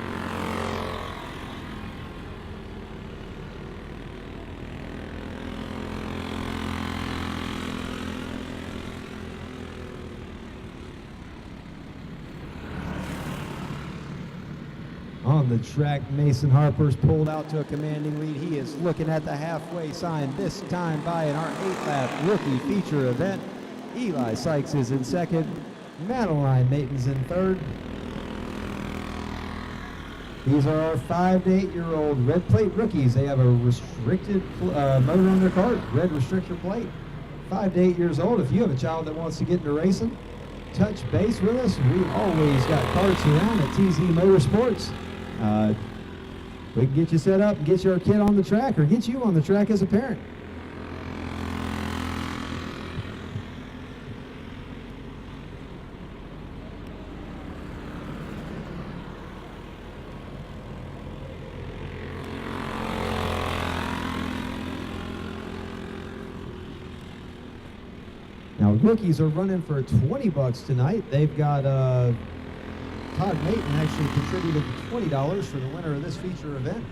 On the track, Mason Harper's pulled out to a commanding lead. He is looking at the halfway sign, this time by in our 8-lap rookie feature event. Eli Sykes is in second. Madeline Maiden's in third. These are our 5 to 8-year-old red plate rookies. They have a restricted motor on their cart, red restrictor plate. 5 to 8 years old. If you have a child that wants to get into racing, touch base with us. We always got carts around at TZ Motorsports. We can get you set up and get your kid on the track or get you on the track as a parent. Now, rookies are running for $20 tonight. They've got Todd Mayton actually contributed $20 for the winner of this feature event.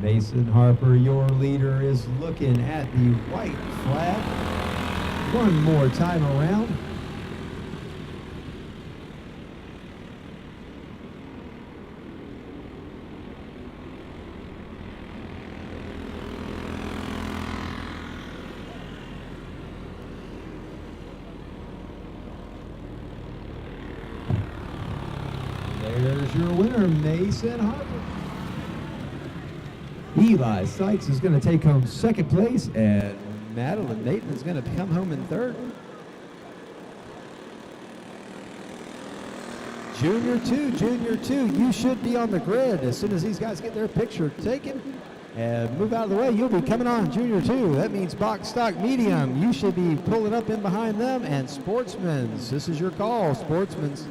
Mason Harper, your leader, is looking at the white flag one more time around. There's your winner, Mason Harper. Eli Sykes is going to take home second place, and Madeline Nathan is going to come home in third. Junior 2, you should be on the grid as soon as these guys get their picture taken. And move out of the way, you'll be coming on Junior 2. That means box stock medium. You should be pulling up in behind them, and Sportsman's. This is your call, Sportsman's.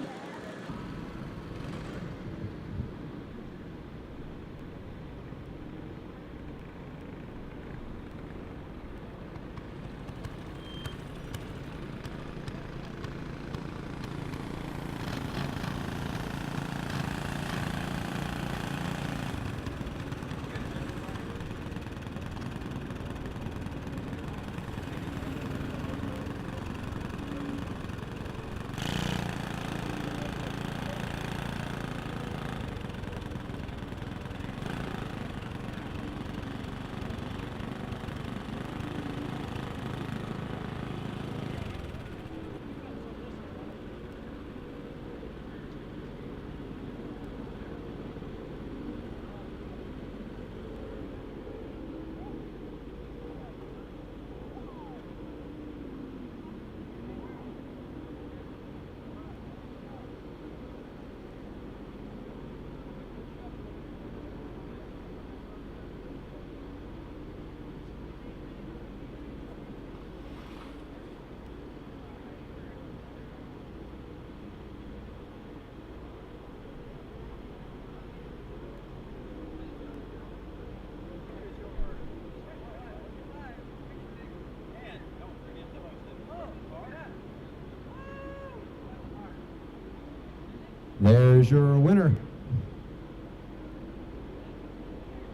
There's your winner,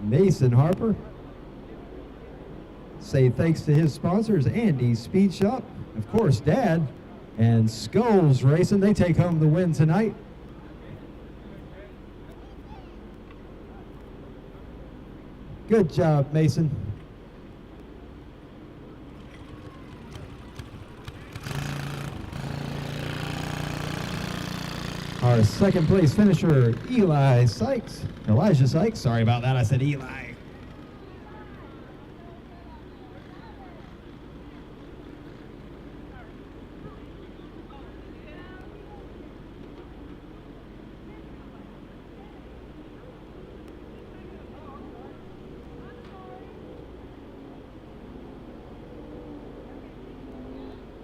Mason Harper. Say thanks to his sponsors, Andy's Speed Shop, of course, Dad, and Skulls Racing. They take home the win tonight. Good job, Mason. Our second place finisher, Elijah Sykes. Sorry about that, I said Eli.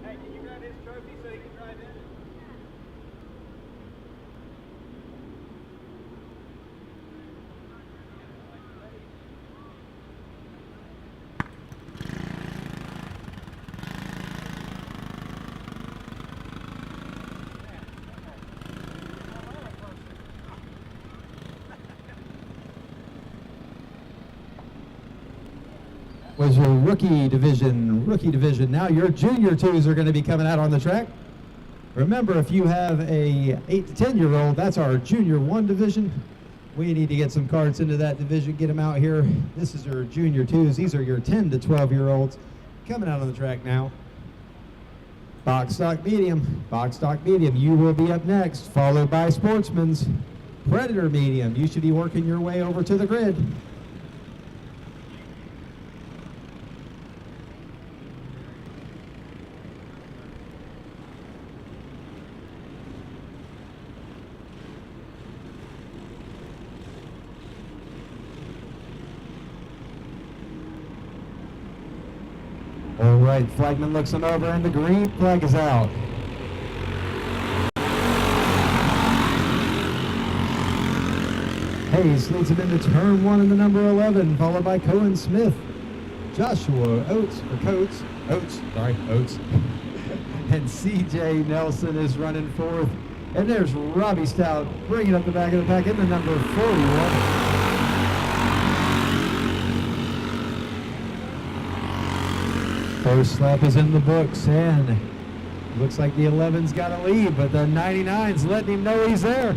Hey, can you grab his trophy so he can drive in? Was your rookie division. Now your junior 2s are going to be coming out on the track. Remember, if you have a 8 to 10-year-old, that's our junior 1 division. We need to get some karts into that division, get them out here. This is your junior 2s. These are your 10 to 12-year-olds coming out on the track now. Box stock medium. You will be up next, followed by Sportsman's. Predator medium. You should be working your way over to the grid. right, flagman looks him over and the green flag is out. Hayes leads him into turn 1 in the number 11, followed by Cohen Smith. Joshua Oates, and CJ Nelson is running 4th. And there's Robbie Stout bringing up the back of the pack in the number 41. First lap is in the books, and looks like the 11's got a lead, but the 99's letting him know he's there.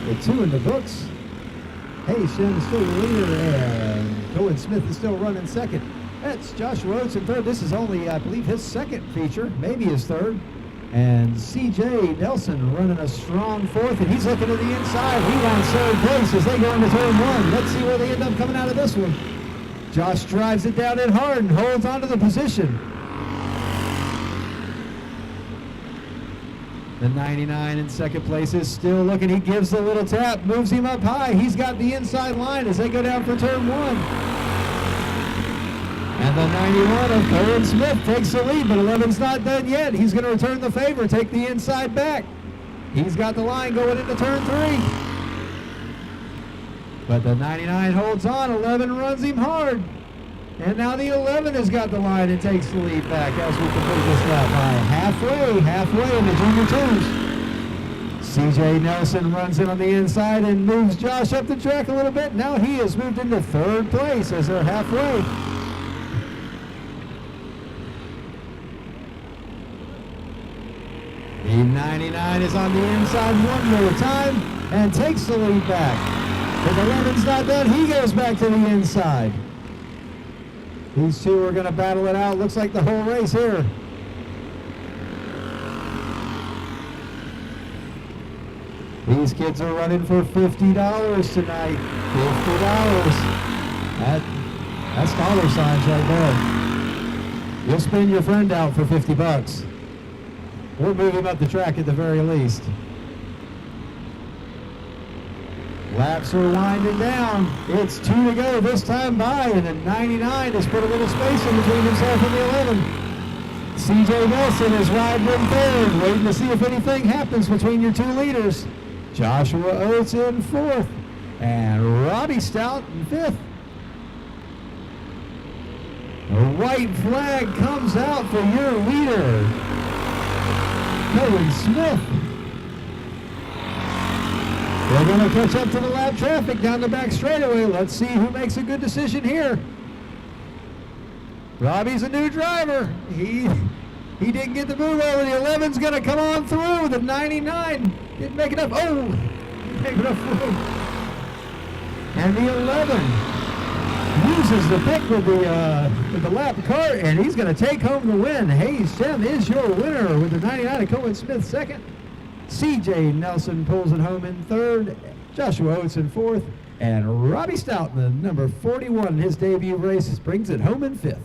The 2 in the books. Hayes-Shem is still the leader, and Cohen Smith is still running 2nd. That's Joshua Oates in 3rd. This is only, I believe, his 2nd feature, maybe his 3rd. And CJ Nelson running a strong 4th, and he's looking to the inside. He wants 3rd place as they go into turn 1. Let's see where they end up coming out of this one. Josh drives it down in hard and holds onto the position. The 99 in 2nd place is still looking. He gives the little tap, moves him up high. He's got the inside line as they go down for turn 1. And the 91 of Cohen Smith takes the lead, but 11's not done yet. He's going to return the favor, take the inside back. He's got the line going into turn 3. But the 99 holds on. 11 runs him hard. And now the 11 has got the line and takes the lead back as we complete this lap by halfway in the junior 2s. CJ Nelson runs in on the inside and moves Josh up the track a little bit. Now he has moved into 3rd place as they're halfway. The 99 is on the inside one more time and takes the lead back. But the 11's not done. He goes back to the inside. These two are going to battle it out. Looks like the whole race here. These kids are running for $50 tonight. $50. That's dollar signs right there. You'll spin your friend out for 50 bucks. We'll move him up the track at the very least. Laps are winding down. It's 2 to go this time by, and the 99 has put a little space in between himself and the 11. CJ Nelson is riding in 3rd, waiting to see if anything happens between your 2 leaders. Joshua Oates in 4th, and Robbie Stout in 5th. A white flag comes out for your leader, Cohen Smith. They're going to catch up to the lap traffic down the back straightaway. Let's see who makes a good decision here. Robbie's a new driver. He didn't get the move over. The 11's going to come on through. The 99 didn't make enough. Oh, make enough room. And the 11 uses the pick with the lap car, and he's going to take home the win. Hayes-Shem is your winner with the 99 of Cohen Smith 2nd. CJ Nelson pulls it home in 3rd, Joshua Oates in 4th, and Robbie Stout, the number 41 in his debut race, brings it home in 5th.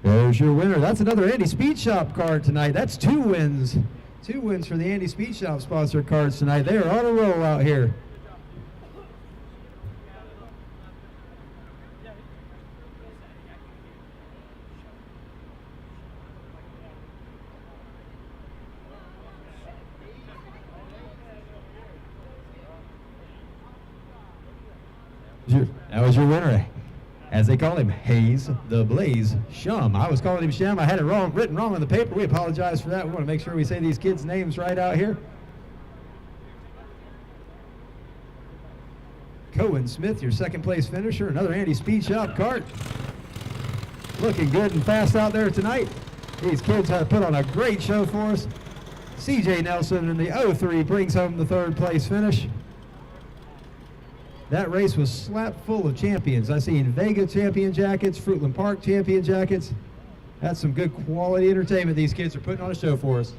There's your winner. That's another Andy Speed Shop card tonight. That's 2 wins 2 wins for the Andy Speed Shop sponsored carts tonight. They are on a roll out here. That was your winner, as they call him, Hayes the Blaze Shum. I was calling him Shem. I had it written wrong on the paper. We apologize for that. We want to make sure we say these kids' names right out here. Cohen Smith, your second place finisher. Another Andy Speed Shop cart. Looking good and fast out there tonight. These kids have put on a great show for us. CJ Nelson in the 03 brings home the 3rd place finish. That race was slapped full of champions. I seen Vega champion jackets, Fruitland Park champion jackets. That's some good quality entertainment these kids are putting on a show for us.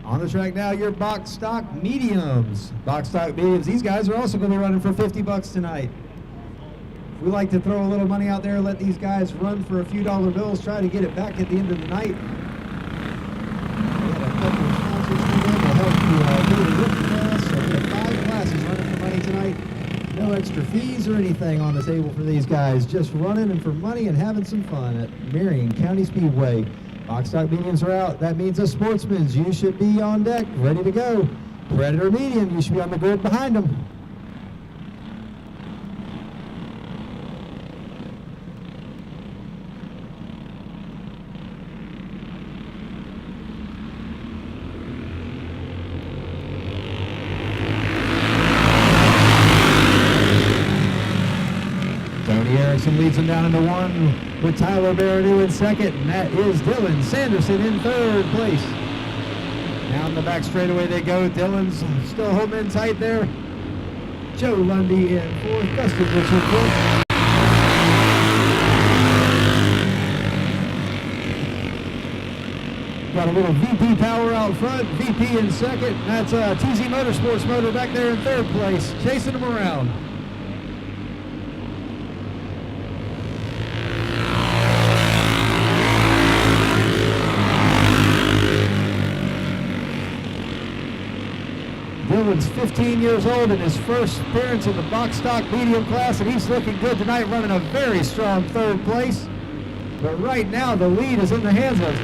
On the track now, your box stock mediums. Box stock mediums, these guys are also going to be running for $50 tonight. We like to throw a little money out there, let these guys run for a few dollar bills, try to get it back at the end of the night. We had a couple of sponsors come in to help you do the rookie class. So we have 5 classes running for money tonight. No extra fees or anything on the table for these guys. Just running and for money and having some fun at Marion County Speedway. Box stock mediums are out. That means the Sportsmans, you should be on deck, ready to go. Predator medium, you should be on the grid behind them. Erickson leads them down into 1 with Tyler Barreau in 2nd, and that is Dylan Sanderson in 3rd place. Down the back straightaway they go. Dylan's still holding in tight there. Joe Lundy in 4th, Dustin Richard 5th. Got a little VP power out front, VP in 2nd. That's TZ Motorsports motor back there in 3rd place, chasing them around. Dylan's 15 years old in his first appearance in the box stock medium class, and he's looking good tonight, running a very strong 3rd place. But right now, the lead is in the hands of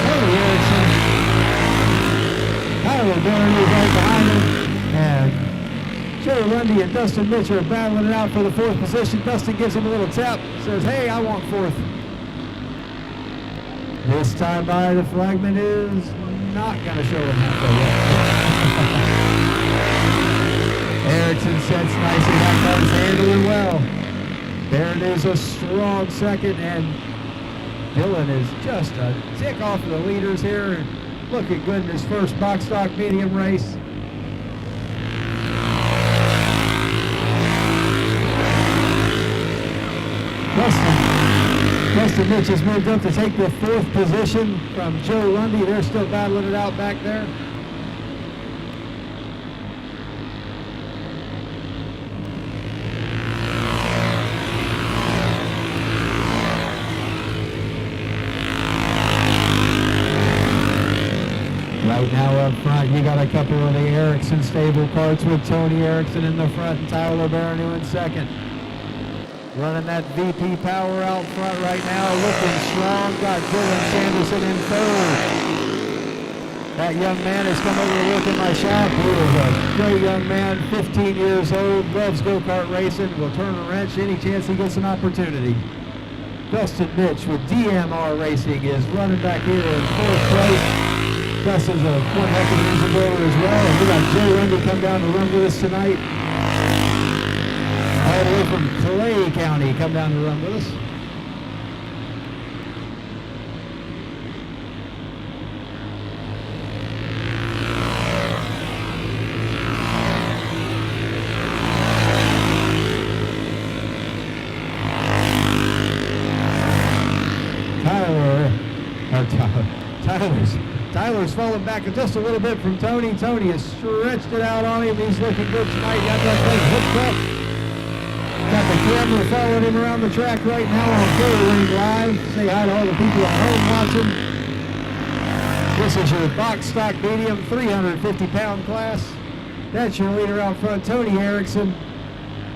Tony Erickson. Tyler Barron is right behind him, and Joe Lundy and Dustin Mitchell are battling it out for the 4th position. Dustin gives him a little tap, says, "Hey, I want 4th." This time by the flagman is not going to show him halfway yet. Erickson sets nicely, that car's handling well. Barron is a strong 2nd, and Dylan is just a tick off of the leaders here. Looking good in his first box stock medium race. Dustin Mitch has moved up to take the 4th position from Joe Lundy. They're still battling it out back there. Right now up front, you got a couple of the Erickson stable carts with Tony Erickson in the front and Tyler Barreau in 2nd. Running that VP power out front right now, looking strong. Got Dylan Sanderson in 3rd. That young man has come over to work in my shop. He is a great young man, 15 years old, loves go-kart racing, will turn a wrench any chance he gets an opportunity. Dustin Mitch with DMR Racing is running back here in 4th place. Gus is one heck of an engine builder as well. And we got Joe Lundy come down to run with us tonight. All the way from Clay County, come down to run with us. Tyler's falling back just a little bit from Tony. Tony has stretched it out on him. He's looking good tonight. Got that thing hooked up. Got the camera following him around the track right now on Bullring Live. Say hi to all the people at home watching. This is your box stock medium 350-pound class. That's your leader out front, Tony Erickson.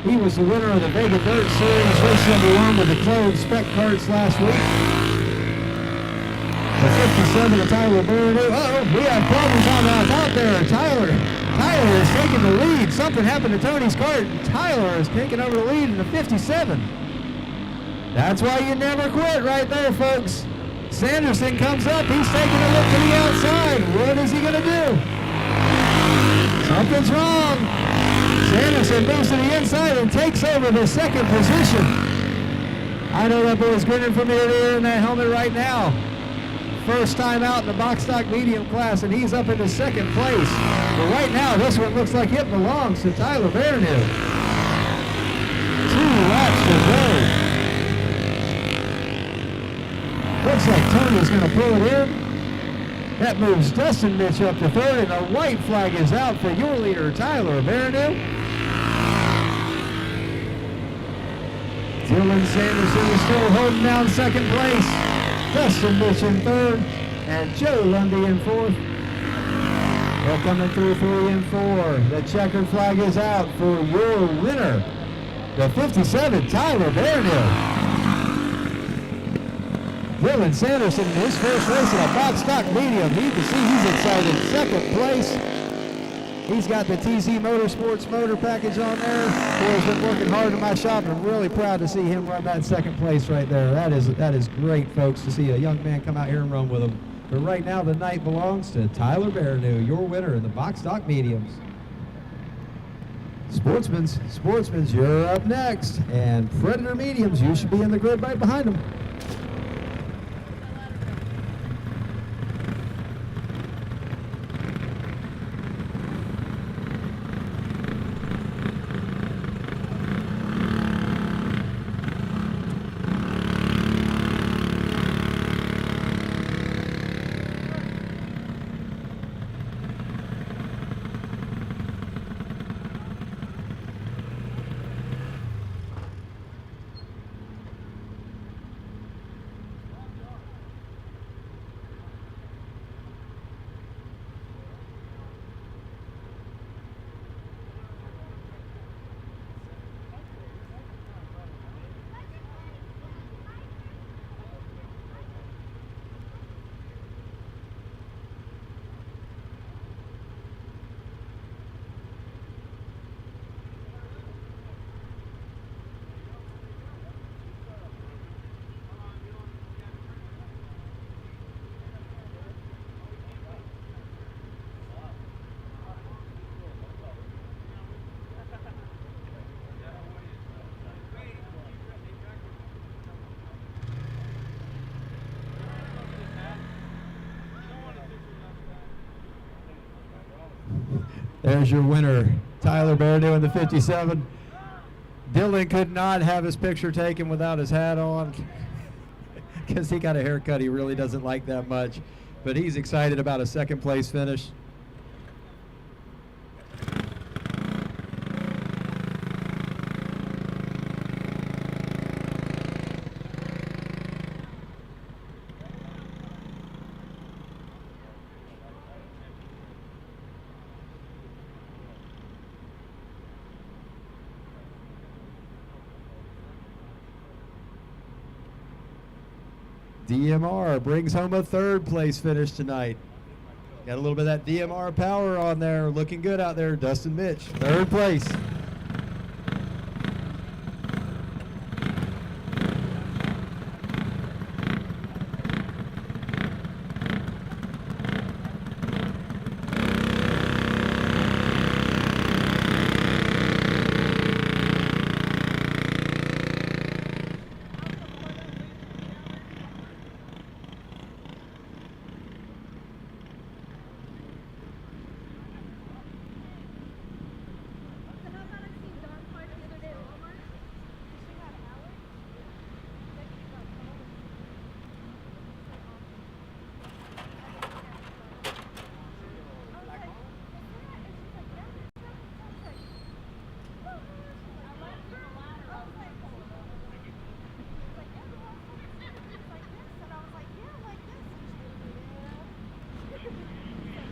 He was the winner of the Vega Dirt Series, race number 1 with the Clove Spec Karts last week. The 57 of Tyler Burnett. Uh-oh, we have problems on out there. Tyler is taking the lead. Something happened to Tony's kart. Tyler is taking over the lead in the 57. That's why you never quit right there, folks. Sanderson comes up. He's taking a look to the outside. What is he going to do? Something's wrong. Sanderson moves to the inside and takes over the second position. I know that boy's grinning from ear to ear in that helmet right now. First time out in the box stock medium class, and he's up into second place. But right now, this one looks like it belongs to Tyler Burnett. 2 laps to go. Looks like Tony's going to pull it in. That moves Dustin Mitch up to third, and a white flag is out for your leader, Tyler Burnett. Dylan Sanderson is still holding down second place. Dustin Mitch in third, and Joe Lundy in fourth. They're coming through 3 and 4. The checkered flag is out for your winner, the 57, Tyler Burnett. Dylan Sanderson in his first race in a box stock medium. You can see he's excited. Second place. He's got the TZ Motorsports motor package on there. Boy's been working hard in my shop, and I'm really proud to see him run that second place right there. That is great, folks, to see a young man come out here and run with him. But right now, the night belongs to Tyler Burnett, your winner in the box stock mediums. Sportsman's, you're up next. And Predator mediums, you should be in the grid right behind them. There's your winner, Tyler Burnett in the 57. Dylan could not have his picture taken without his hat on because he got a haircut he really doesn't like that much. But he's excited about a second place finish. DMR brings home a third place finish tonight. Got a little bit of that DMR power on there. Looking good out there. Dustin Mitch, third place.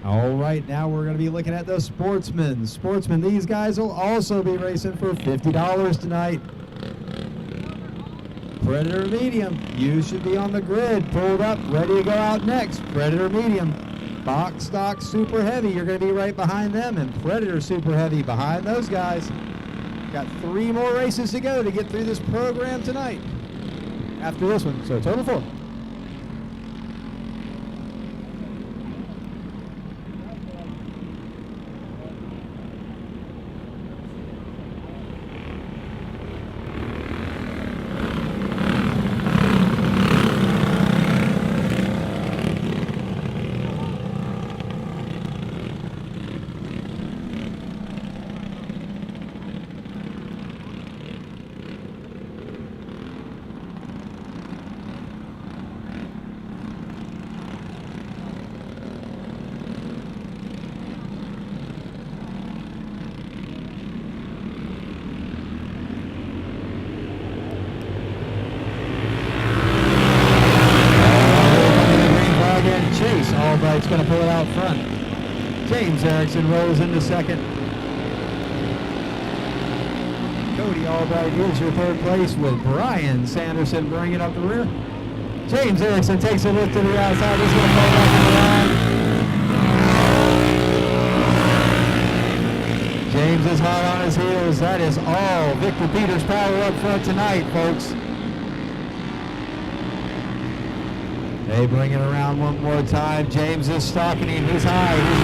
All right, now we're going to be looking at the Sportsman. Sportsman, these guys will also be racing for $50 tonight. Predator Medium, you should be on the grid, pulled up, ready to go out next. Predator Medium, Box Stock Super Heavy, you're going to be right behind them, and Predator Super Heavy behind those guys. Got 3 more races to go to get through this program tonight. After this one, so total 4. Albright's going to pull it out front. James Erickson rolls into second. Cody Albright is your third place with Brian Sanderson bringing up the rear. James Erickson takes a lift to the outside. He's going to fall back in the line. James is hot on his heels. That is all Victor Peters power up front tonight, folks. They bring it around one more time. James is stalking him. He's high. He's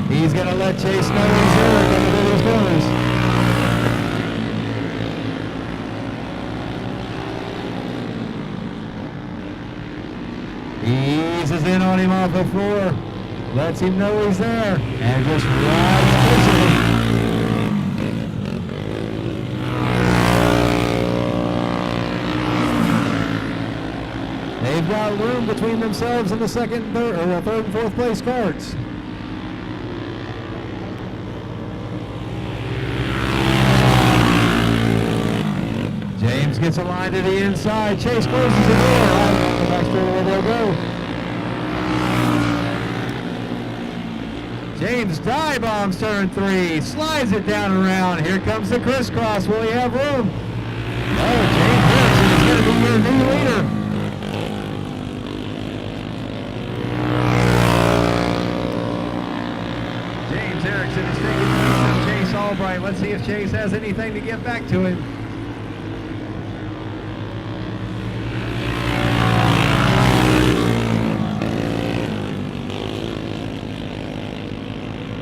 low. He's going to let Chase know he's there. Going to do his corners. Eases in on him off the floor. Lets him know he's there. And just rides pushing him. They've got room between themselves and the third and fourth place Karts. James gets a line to the inside. Chase closes the door. Right on the back straight where they'll go. James dive bombs turn 3. Slides it down around. Here comes the crisscross. Will he have room? Oh, James Harrison is going to be your new leader. Erickson is taking from Chase Albright. Let's see if Chase has anything to get back to him.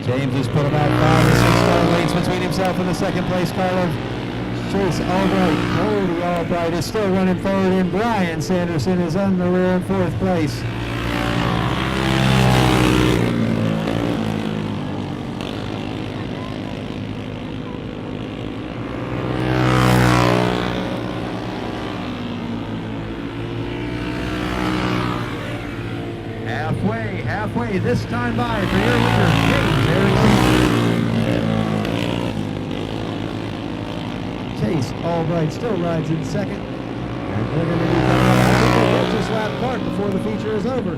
James has put about 5 or 6 car lengths between himself and the second place car of Chase Albright. Cody Albright is still running forward, and Brian Sanderson is on the rear in 4th place. Halfway this time by for your leader, James Erickson. Chase Albright still rides in second. And they're going to be coming up a purchase lap cart before the feature is over.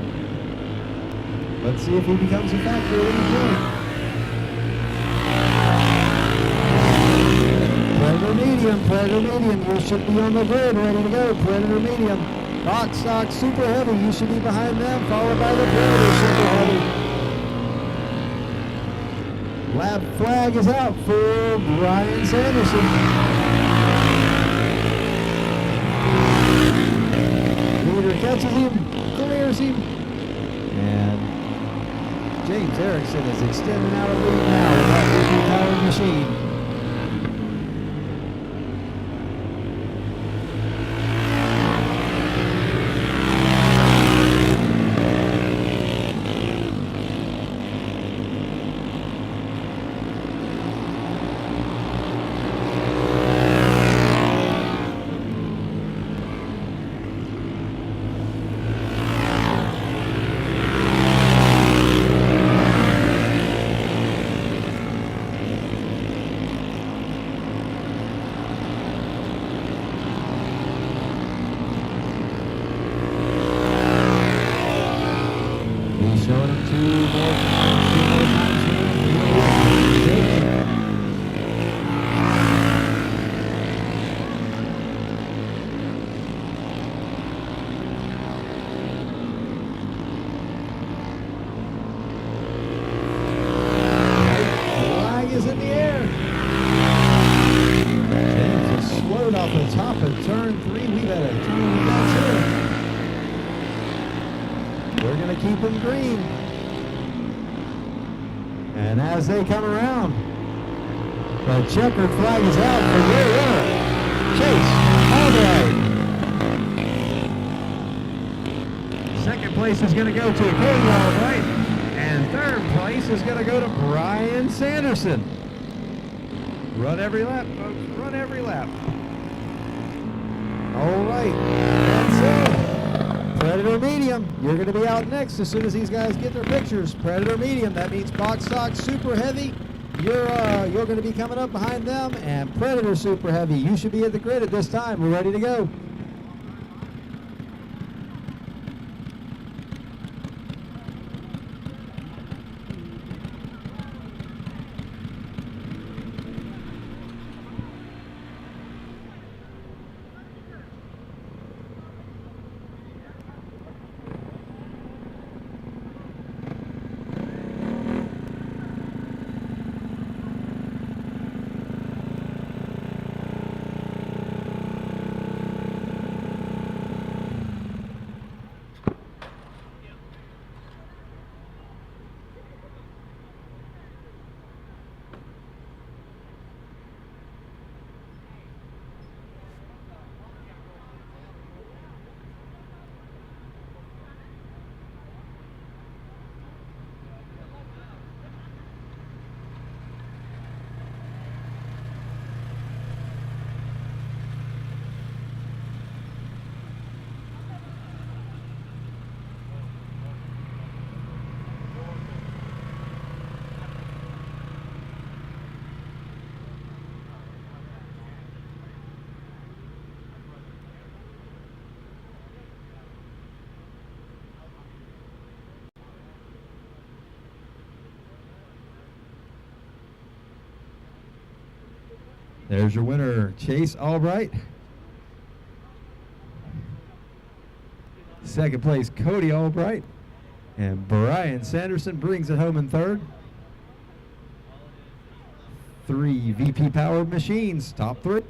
Let's see if he becomes a factor in the joint. Predator Medium, you should be on the grid, ready to go. Predator Medium. Box Stock Super Heavy, you should be behind them, followed by the Predator Super Heavy. Lap flag is out for Brian Sanderson. Leader catches him, clears him, and James Erickson is extending out of lead now with that 50-powered machine. Two more times here. Flag is in the air. And it's slowed off the top of turn 3. We better turn on the gas here. We're going to keep them green. And as they come around, the checkered flag is out for your winner, Chase Albright. Second place is going to go to Cody Albright, and third place is going to go to Brian Sanderson. Run every lap, folks. Run every lap. All right, that's it. Predator Medium, you're going to be out next as soon as these guys get their pictures. Predator Medium, that means Box Stock Super Heavy. You're going to be coming up behind them, and Predator Super Heavy. You should be at the grid at this time. We're ready to go. There's your winner, Chase Albright. Second place, Cody Albright. And Brian Sanderson brings it home in third. 3 VP powered machines, top 3.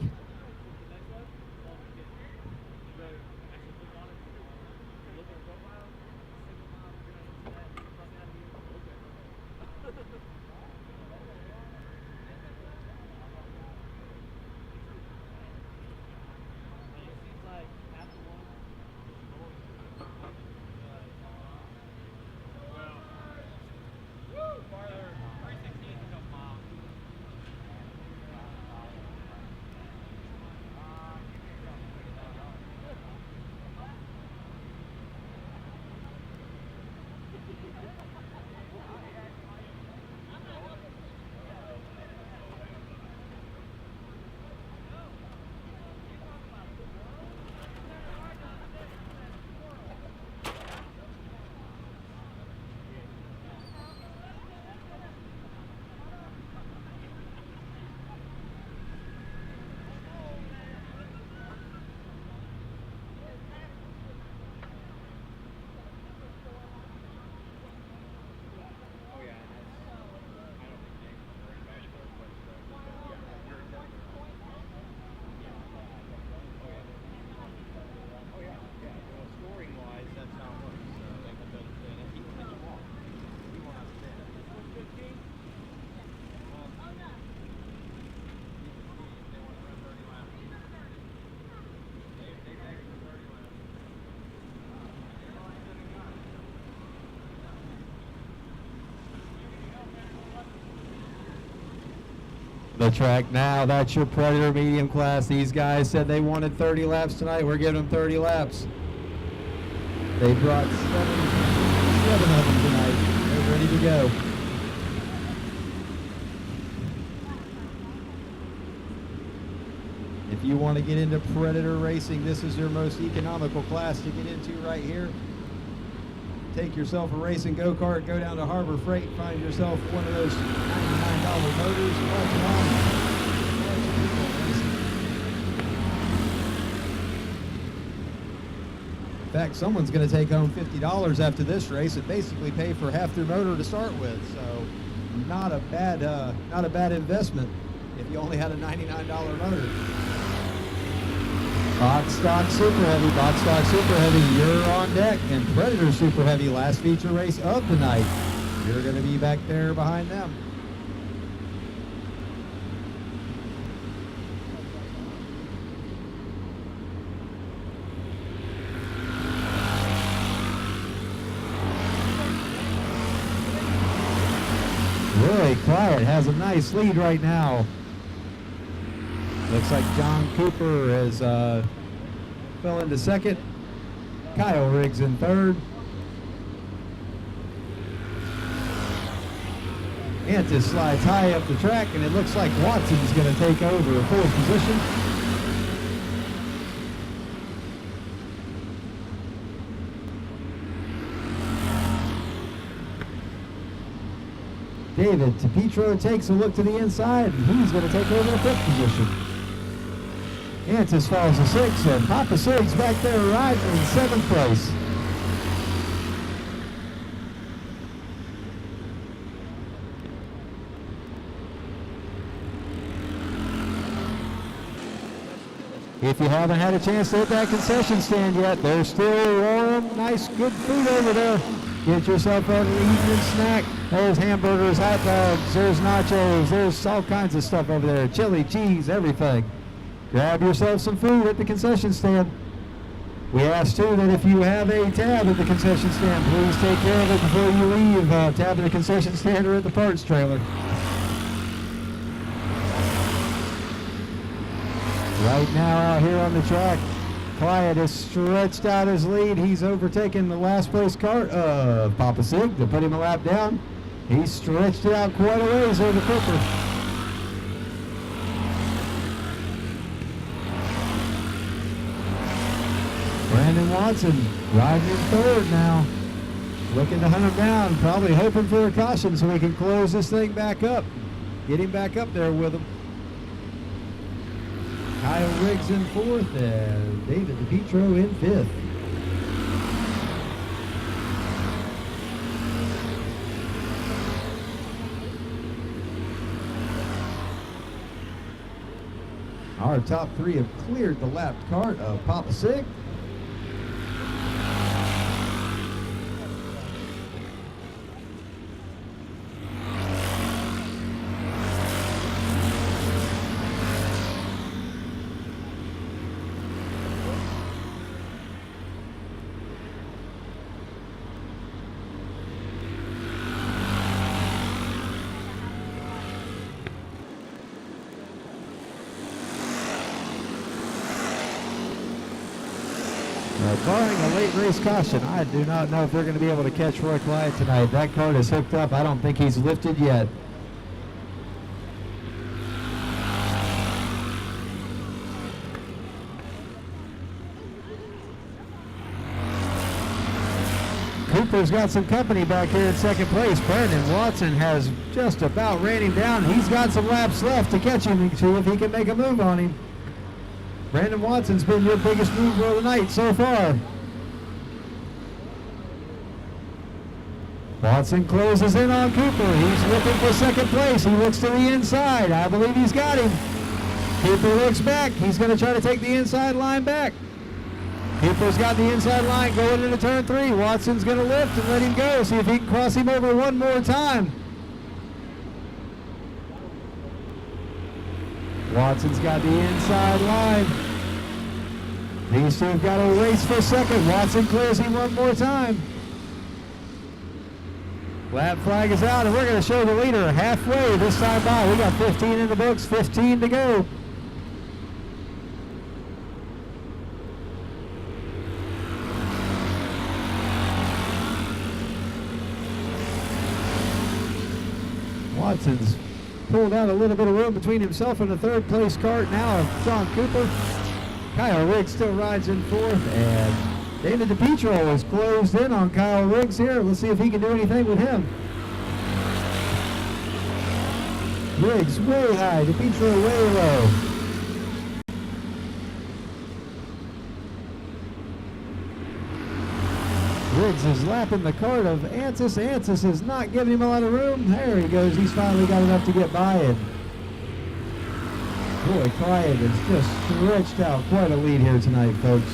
The track now, that's your Predator medium class. These guys said they wanted 30 laps tonight. We're giving them 30 laps. They brought seven of them tonight. They're ready to go. If you want to get into Predator racing, this is your most economical class to get into right here. take yourself a racing go-kart, go down to Harbor Freight, find yourself one of those $99 motors, and watch it on. In fact, someone's going to take home $50 after this race and basically pay for half their motor to start with. So, not a bad investment if you only had a $99 motor. Box Stock Super Heavy, Box Stock Super Heavy, you're on deck, and Predator Super Heavy, last feature race of the night. You're going to be back there behind them. Roy Clyde has a nice lead right now. Looks like John Cooper has fell into second. Kyle Riggs in third. Antis slides high up the track, and it looks like Watson's going to take over fourth position. David DePietro takes a look to the inside, and he's going to take over the fifth position. Antis falls to sixth, and Papa Sig's back there riding in seventh place. If you haven't had a chance to hit that concession stand yet, there's still warm, nice, good food over there. Get yourself an evening snack. There's hamburgers, hot dogs, there's nachos, there's all kinds of stuff over there. Chili, cheese, everything. Grab yourself some food at the concession stand. We ask too that if you have a tab at the concession stand, please take care of it before you leave. Tab at the concession stand or at the parts trailer. Right now out here on the track, Clyde has stretched out his lead. He's overtaken the last place kart of Papa Sig to put him a lap down. He stretched it out quite a ways over Cooper. Brandon Watson riding in third now. Looking to hunt him down, probably hoping for a caution so we can close this thing back up. Get him back up there with him. Kyle Riggs in fourth and David DePietro in fifth. Our top three have cleared the lapped kart of Papa Sig. Barring a late race caution, I do not know if they're going to be able to catch Roy Clyde tonight. That kart is hooked up. I don't think he's lifted yet. Cooper's got some company back here in second place. Brandon Watson has just about ran him down. He's got some laps left to catch him to if he can make a move on him. Brandon Watson's been your biggest mover of the night so far. Watson closes in on Cooper. He's looking for second place. He looks to the inside. I believe he's got him. Cooper looks back. He's going to try to take the inside line back. Cooper's got the inside line going into turn three. Watson's going to lift and let him go. See if he can cross him over one more time. Watson's got the inside line. These two have got a race for second. Watson clears him one more time. Lap flag is out, and we're going to show the leader halfway this time by. We got 15 in the books, 15 to go. Watson's pulled out a little bit of room between himself and the third place kart now of John Cooper. Kyle Riggs still rides in fourth, and David DePietro is closed in on Kyle Riggs here. Let's see if he can do anything with him. Riggs way high, DePietro way low. Riggs is lapping the cart of Antis. Antis is not giving him a lot of room. There he goes. He's finally got enough to get by it. Boy, Clyde has just stretched out quite a lead here tonight, folks.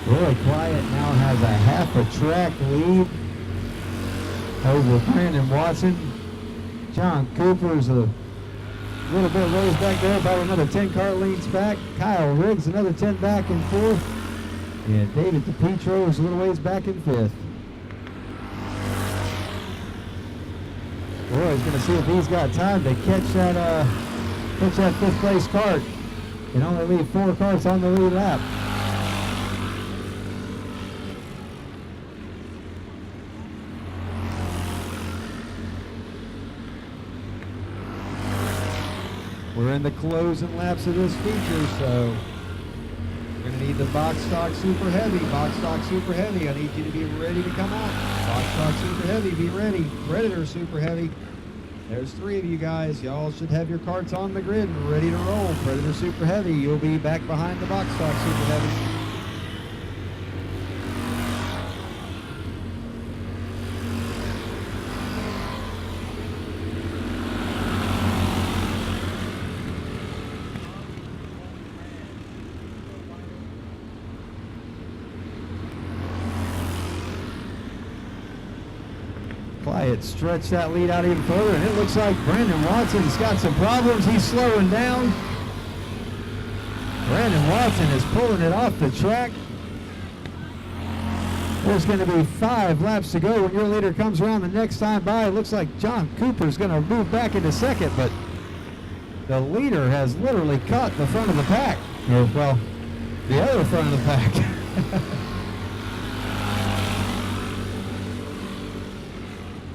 Roy Quiet now has a half a track lead over Brandon Watson. John Cooper's a little bit ways back there, about another 10 car leads back. Kyle Riggs another 10 back in fourth. And David DePietro is a little ways back in fifth. Roy's going to see if he's got time to catch that fifth place cart and only leave 4 carts on the lead lap. We're in the closing laps of this feature, so we're going to need the box stock super heavy. Box stock super heavy, I need you to be ready to come out. Box stock super heavy, be ready. Predator super heavy. There's 3 of you guys. Y'all should have your carts on the grid and ready to roll. Predator super heavy, you'll be back behind the box stock super heavy. Quiet stretched that lead out even further, and it looks like Brandon Watson's got some problems. He's slowing down. Brandon Watson is pulling it off the track. There's going to be 5 laps to go when your leader comes around the next time by. It looks like John Cooper's going to move back into second, but the leader has literally caught the front of the pack. Or, well, the other front of the pack.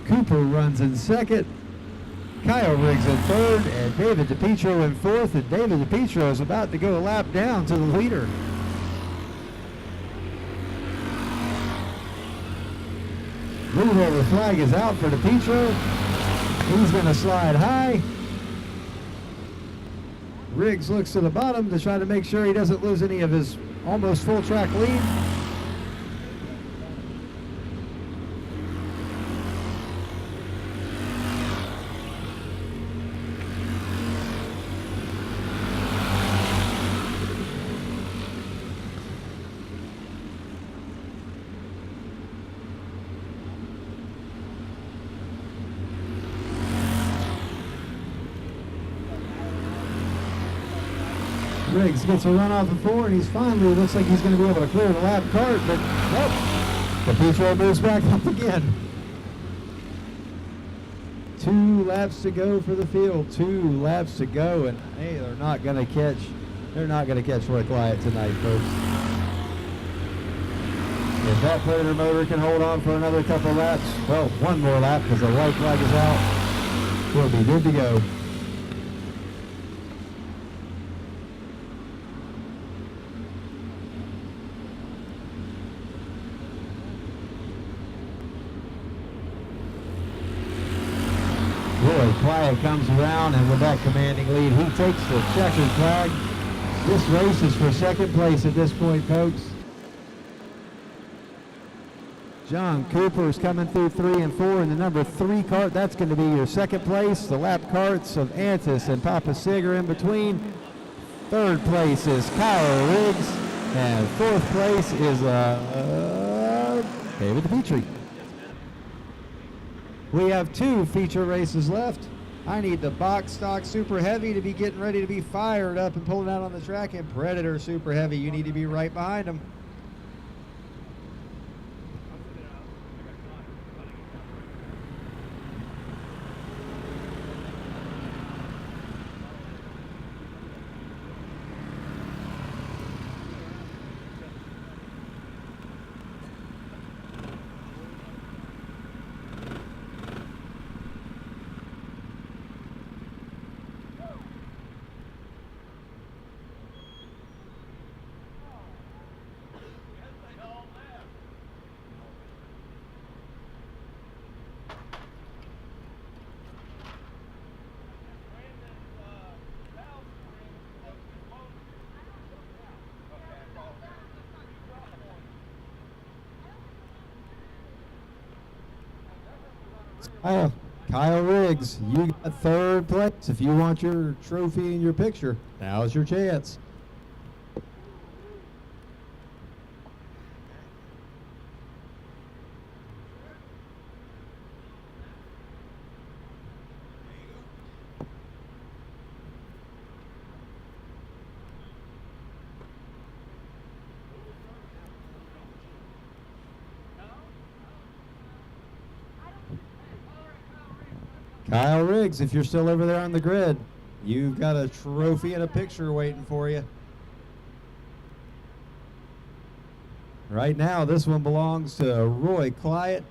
Cooper runs in second, Kyle Riggs in third, and David DePietro in fourth, and David DePietro is about to go a lap down to the leader. Move over flag is out for DePietro. He's going to slide high. Riggs looks to the bottom to try to make sure he doesn't lose any of his almost full track lead. Riggs gets a run off the 4, and he's finally, looks like he's going to be able to clear the lap cart, but nope. DePietro moves back up again. 2 laps to go for the field. 2 laps to go, and hey, they're not going to catch Roy Quiet tonight, folks. If that Predator motor can hold on for another couple laps, well, 1 more lap because the white flag is out, we'll be good to go. Roy Quiet comes around, and with that commanding lead, he takes the checkered flag. This race is for second place at this point, folks. John Cooper is coming through 3 and 4 in the number 3 cart. That's going to be your second place. The lap carts of Antis and Papa Sig are in between. Third place is Kyle Riggs, and fourth place is David DePietro. We have 2 feature races left. I need the box stock super heavy to be getting ready to be fired up and pulling out on the track, and Predator super heavy, you need to be right behind them. Kyle Riggs, you got third place. If you want your trophy and your picture, now's your chance. Kyle Riggs, if you're still over there on the grid, you've got a trophy and a picture waiting for you. Right now, this one belongs to Roy Clyett.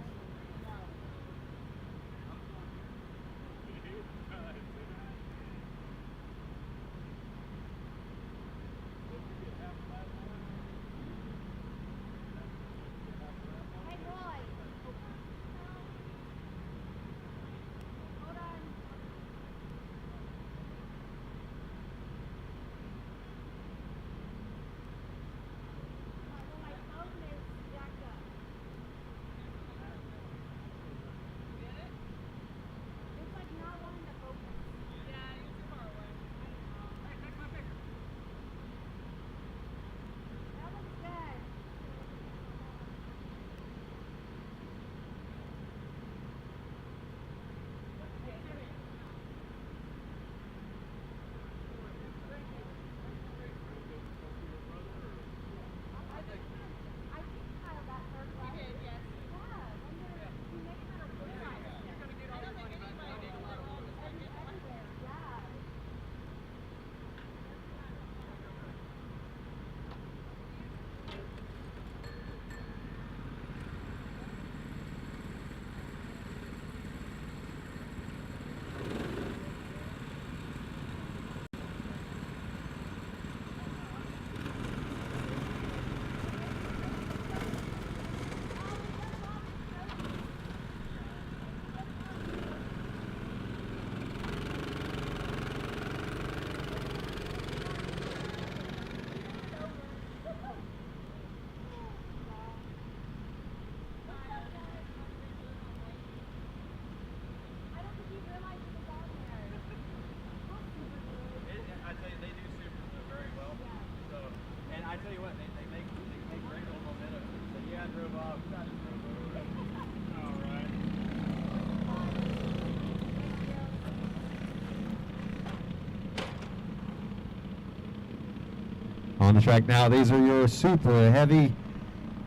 On the track now, these are your super heavy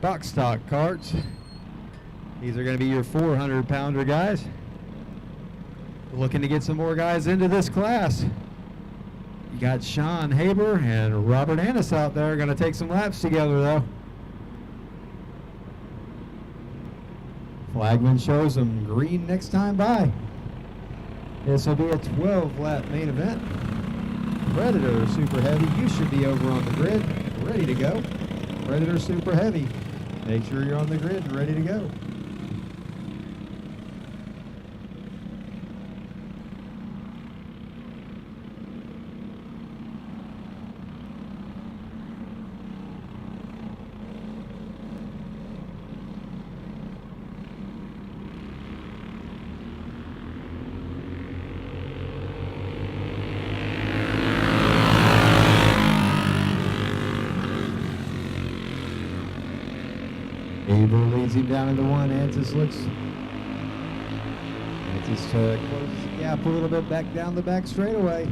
box stock carts. These are going to be your 400-pounder guys. Looking to get some more guys into this class. You got Sean Haber and Robert Annis out there. Going to take some laps together, though. Flagman shows them green next time by. This will be a 12-lap main event. Predator super heavy, you should be over on the grid, ready to go. Predator super heavy, make sure you're on the grid and ready to go. Haber leads him down into one. Antis Just closes the gap a little bit back down the back straightaway.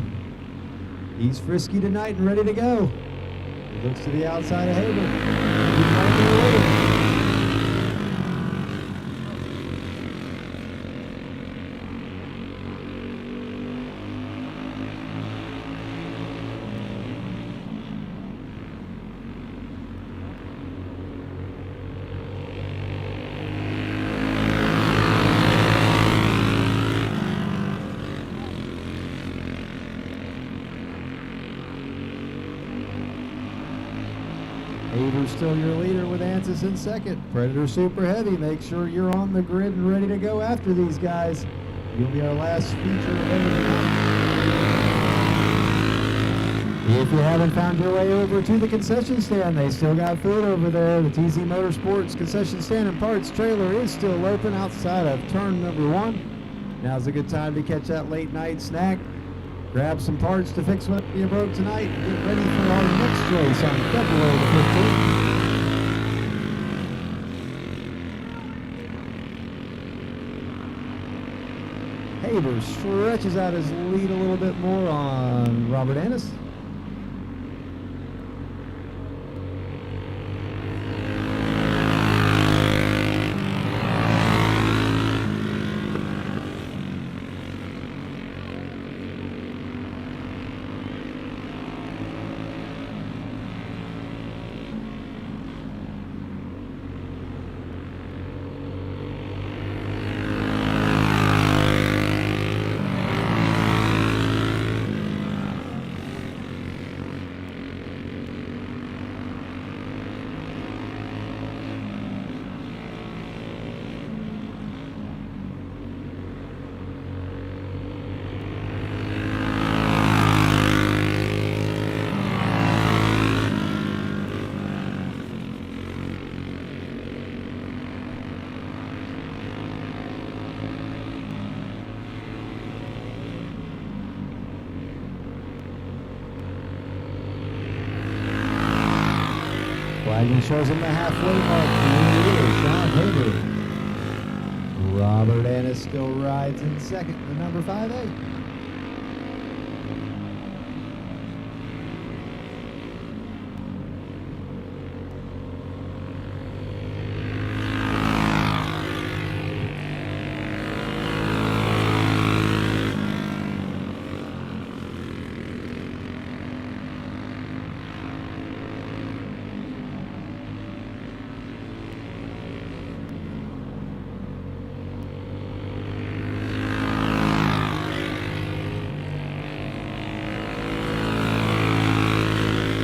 He's frisky tonight and ready to go. He looks to the outside of Haber. He's right there with him. Haber's still your leader with Ansis in second. Predator Super Heavy, make sure you're on the grid and ready to go after these guys. You'll be our last feature of the night. If you haven't found your way over to the concession stand, they still got food over there. The TZ Motorsports concession stand and parts trailer is still open outside of turn number 1. Now's a good time to catch that late night snack. Grab some parts to fix what you broke tonight and get ready for our next race on February the 15th. Haber stretches out his lead a little bit more on Robert Annis. Flagging shows him the halfway mark. Here it is, Sean Haber. Robert Annis still rides in second, the number 5A.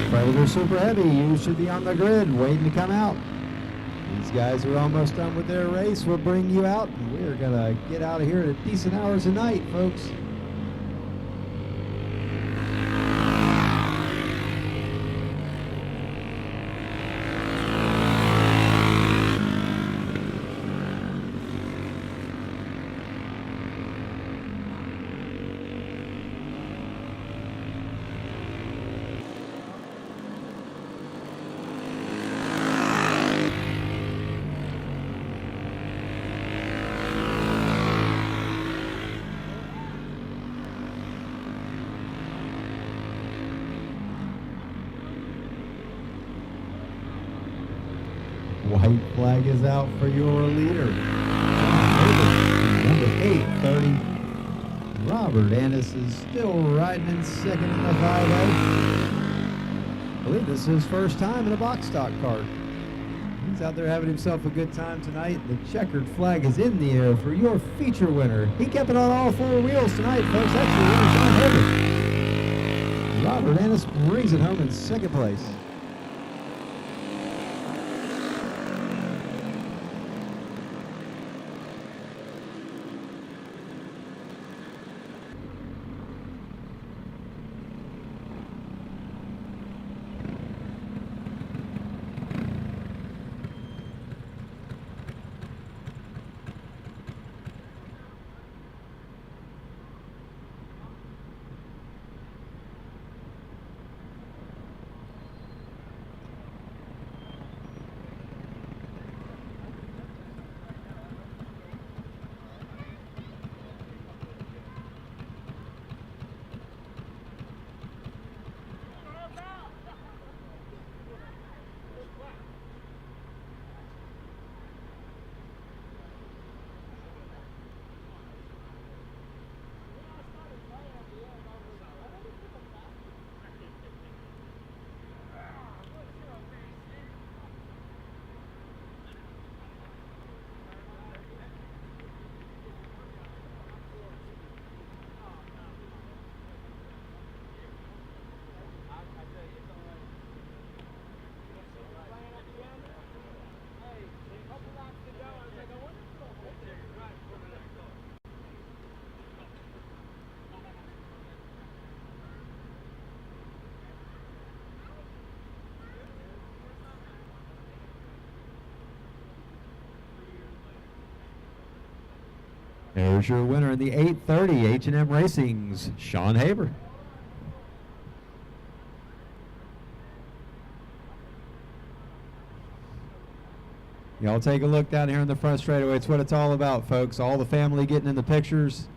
Predator Super Heavy, you should be on the grid waiting to come out. These guys are almost done with their race. We'll bring you out, and we're going to get out of here at a decent hour tonight, folks. White flag is out for your leader. Number 830. Robert Annis is still riding in second in the 5A. I believe this is his first time in a box stock kart. He's out there having himself a good time tonight. The checkered flag is in the air for your feature winner. He kept it on all 4 wheels tonight, folks. That's your winner, Sean Haber. Robert Annis brings it home in second place. There's your winner in the 830 H&M Racing's Sean Haber. Y'all take a look down here in the front straightaway. It's what it's all about, folks. All the family getting in the pictures.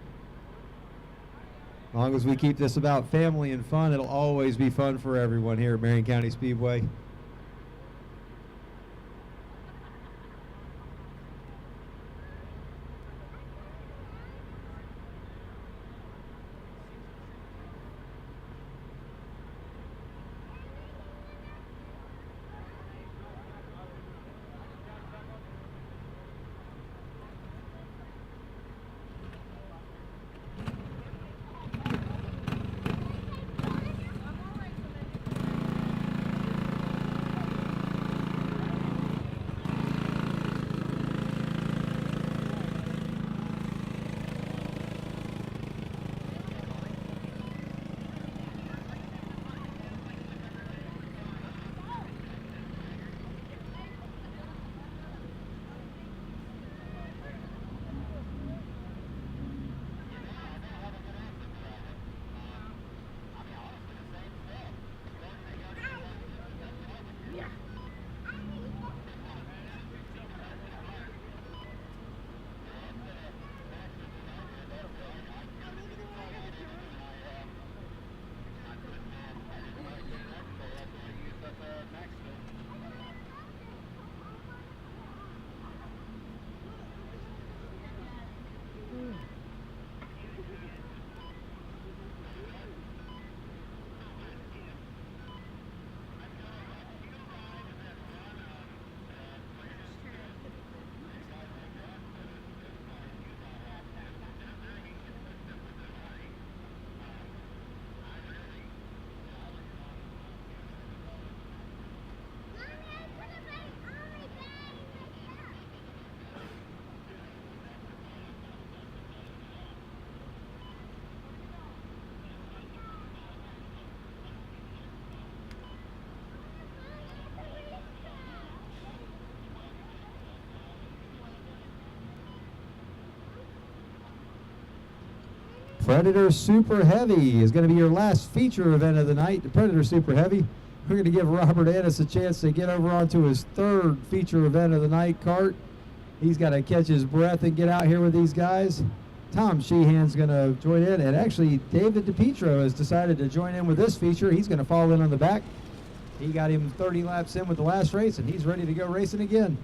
As long as we keep this about family and fun, it'll always be fun for everyone here at Marion County Speedway. Predator Super Heavy is going to be your last feature event of the night. The Predator Super Heavy. We're going to give Robert Annis a chance to get over onto his third feature event of the night cart. He's got to catch his breath and get out here with these guys. Tom Sheehan's going to join in, and actually David DePietro has decided to join in with this feature. He's going to fall in on the back. He got him 30 laps in with the last race, and he's ready to go racing again.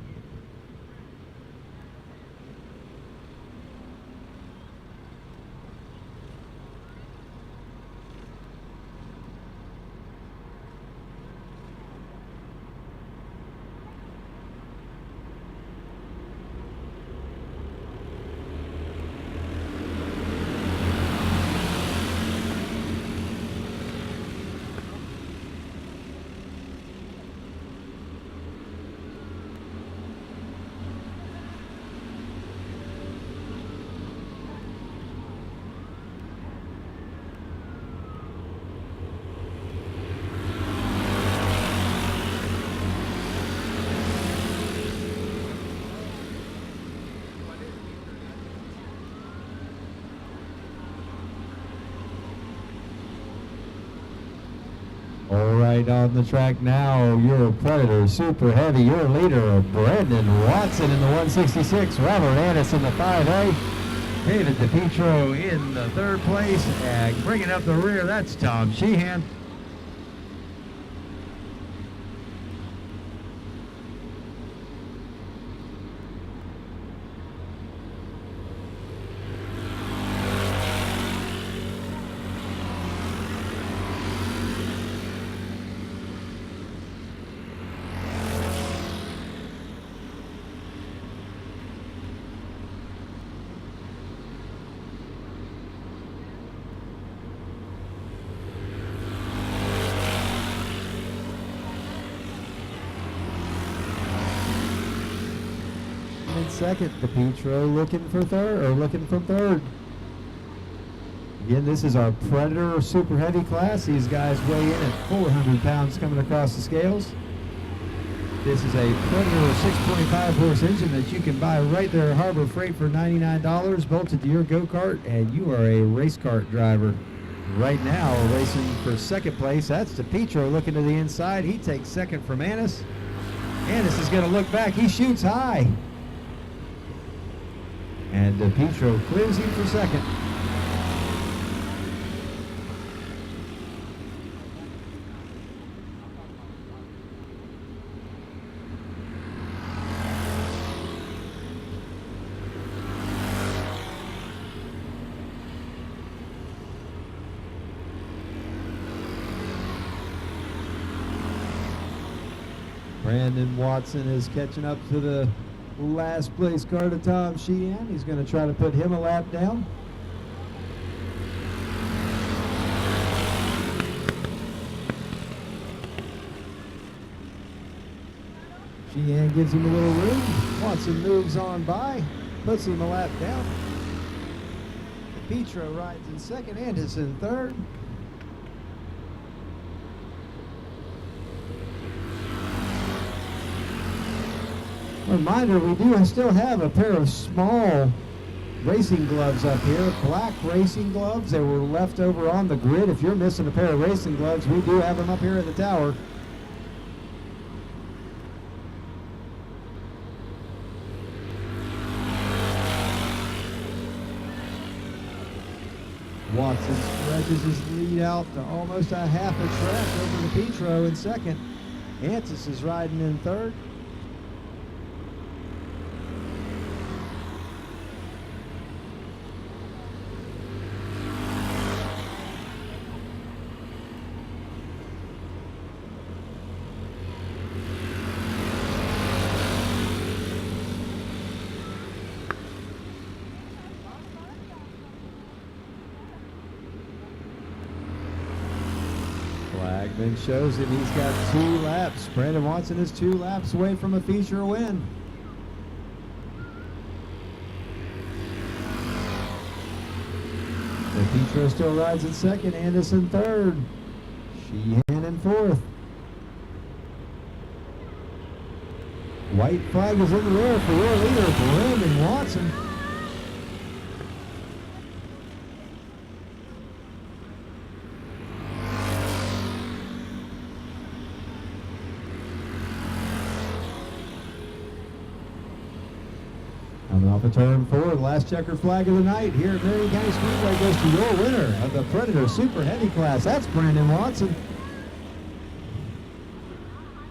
All right, on the track now, your Predator Super Heavy, your leader, Brandon Watson in the 166, Robert Annis in the 5A, David DePietro in the third place, and bringing up the rear, that's Tom Sheehan. In second, DePietro looking for third, or looking from third. Again, this is our Predator Super Heavy class. These guys weigh in at 400 pounds coming across the scales. This is a Predator 6.5 horse engine that you can buy right there at Harbor Freight for $99, bolted to your go-kart, and you are a race kart driver. Right now, racing for second place, that's DePietro looking to the inside. He takes second from Annis. Annis is going to look back. He shoots high. And DePietro clears him for second. Brandon Watson is catching up to the last place car to Tom Sheehan. He's going to try to put him a lap down. Sheehan gives him a little room. Watson moves on by, puts him a lap down. DePietro rides in second, Anderson third. Reminder, we do still have a pair of small racing gloves up here, black racing gloves. They were left over on the grid. If you're missing a pair of racing gloves, we do have them up here at the tower. Watson stretches his lead out to almost a half a track over to DePietro in second. Antis is riding in third. Flagman shows him he's got 2 laps. Brandon Watson is 2 laps away from a feature win. DePietro still rides in second, Anderson third, Sheehan in fourth. White flag is in the air for your leader, Brandon Watson. Coming off of turn 4, the last checkered flag of the night here at Marion County Speedway goes to your winner of the Predator Super Heavy class. That's Brandon Watson.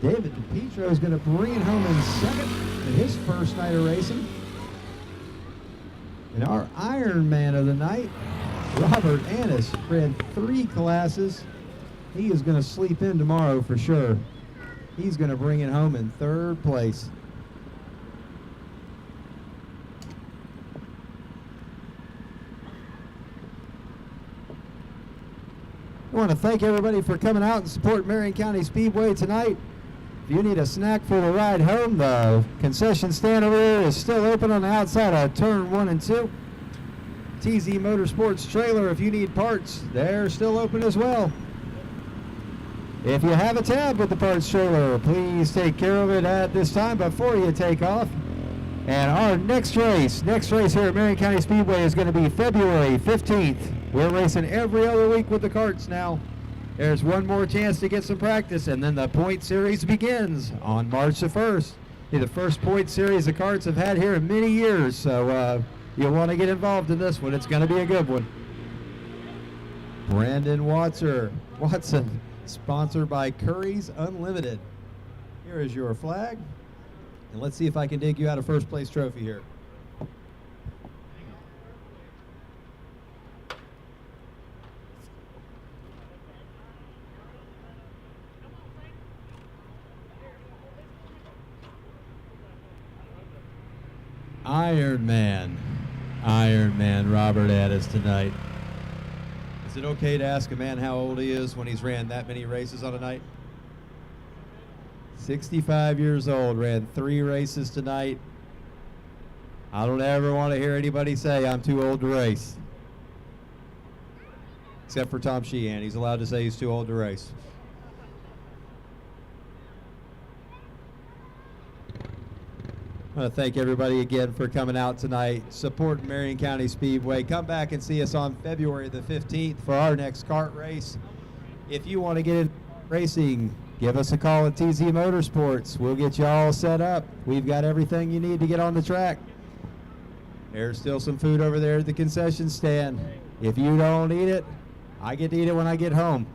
David DePietro is going to bring it home in second in his first night of racing. And our Iron Man of the night, Robert Annis, ran 3 classes. He is going to sleep in tomorrow for sure. He's going to bring it home in 3rd place. I want to thank everybody for coming out and support Marion County Speedway tonight. If you need a snack for the ride home, the concession stand over there is still open on the outside of turn 1 and 2. TZ Motorsports trailer, if you need parts, they're still open as well. If you have a tab with the parts trailer, please take care of it at this time before you take off. And our next race here at Marion County Speedway is going to be February 15th. We're racing every other week with the karts now. There's one more chance to get some practice, and then the point series begins on March the 1st. The first point series the karts have had here in many years, so you'll want to get involved in this one. It's going to be a good one. Brandon Watson, sponsored by Curry's Unlimited. Here is your flag, and let's see if I can dig you out a first place trophy here. Iron Man Robert Addis tonight. Is it okay to ask a man how old he is when he's ran that many races on a night? 65 years old, ran 3 races tonight. I don't ever want to hear anybody say I'm too old to race. Except for Tom Sheehan. He's allowed to say he's too old to race. I want to thank everybody again for coming out tonight. Support Marion County Speedway. Come back and see us on February the 15th for our next kart race. If you want to get in racing, give us a call at TZ Motorsports. We'll get you all set up. We've got everything you need to get on the track. There's still some food over there at the concession stand. If you don't eat it, I get to eat it when I get home.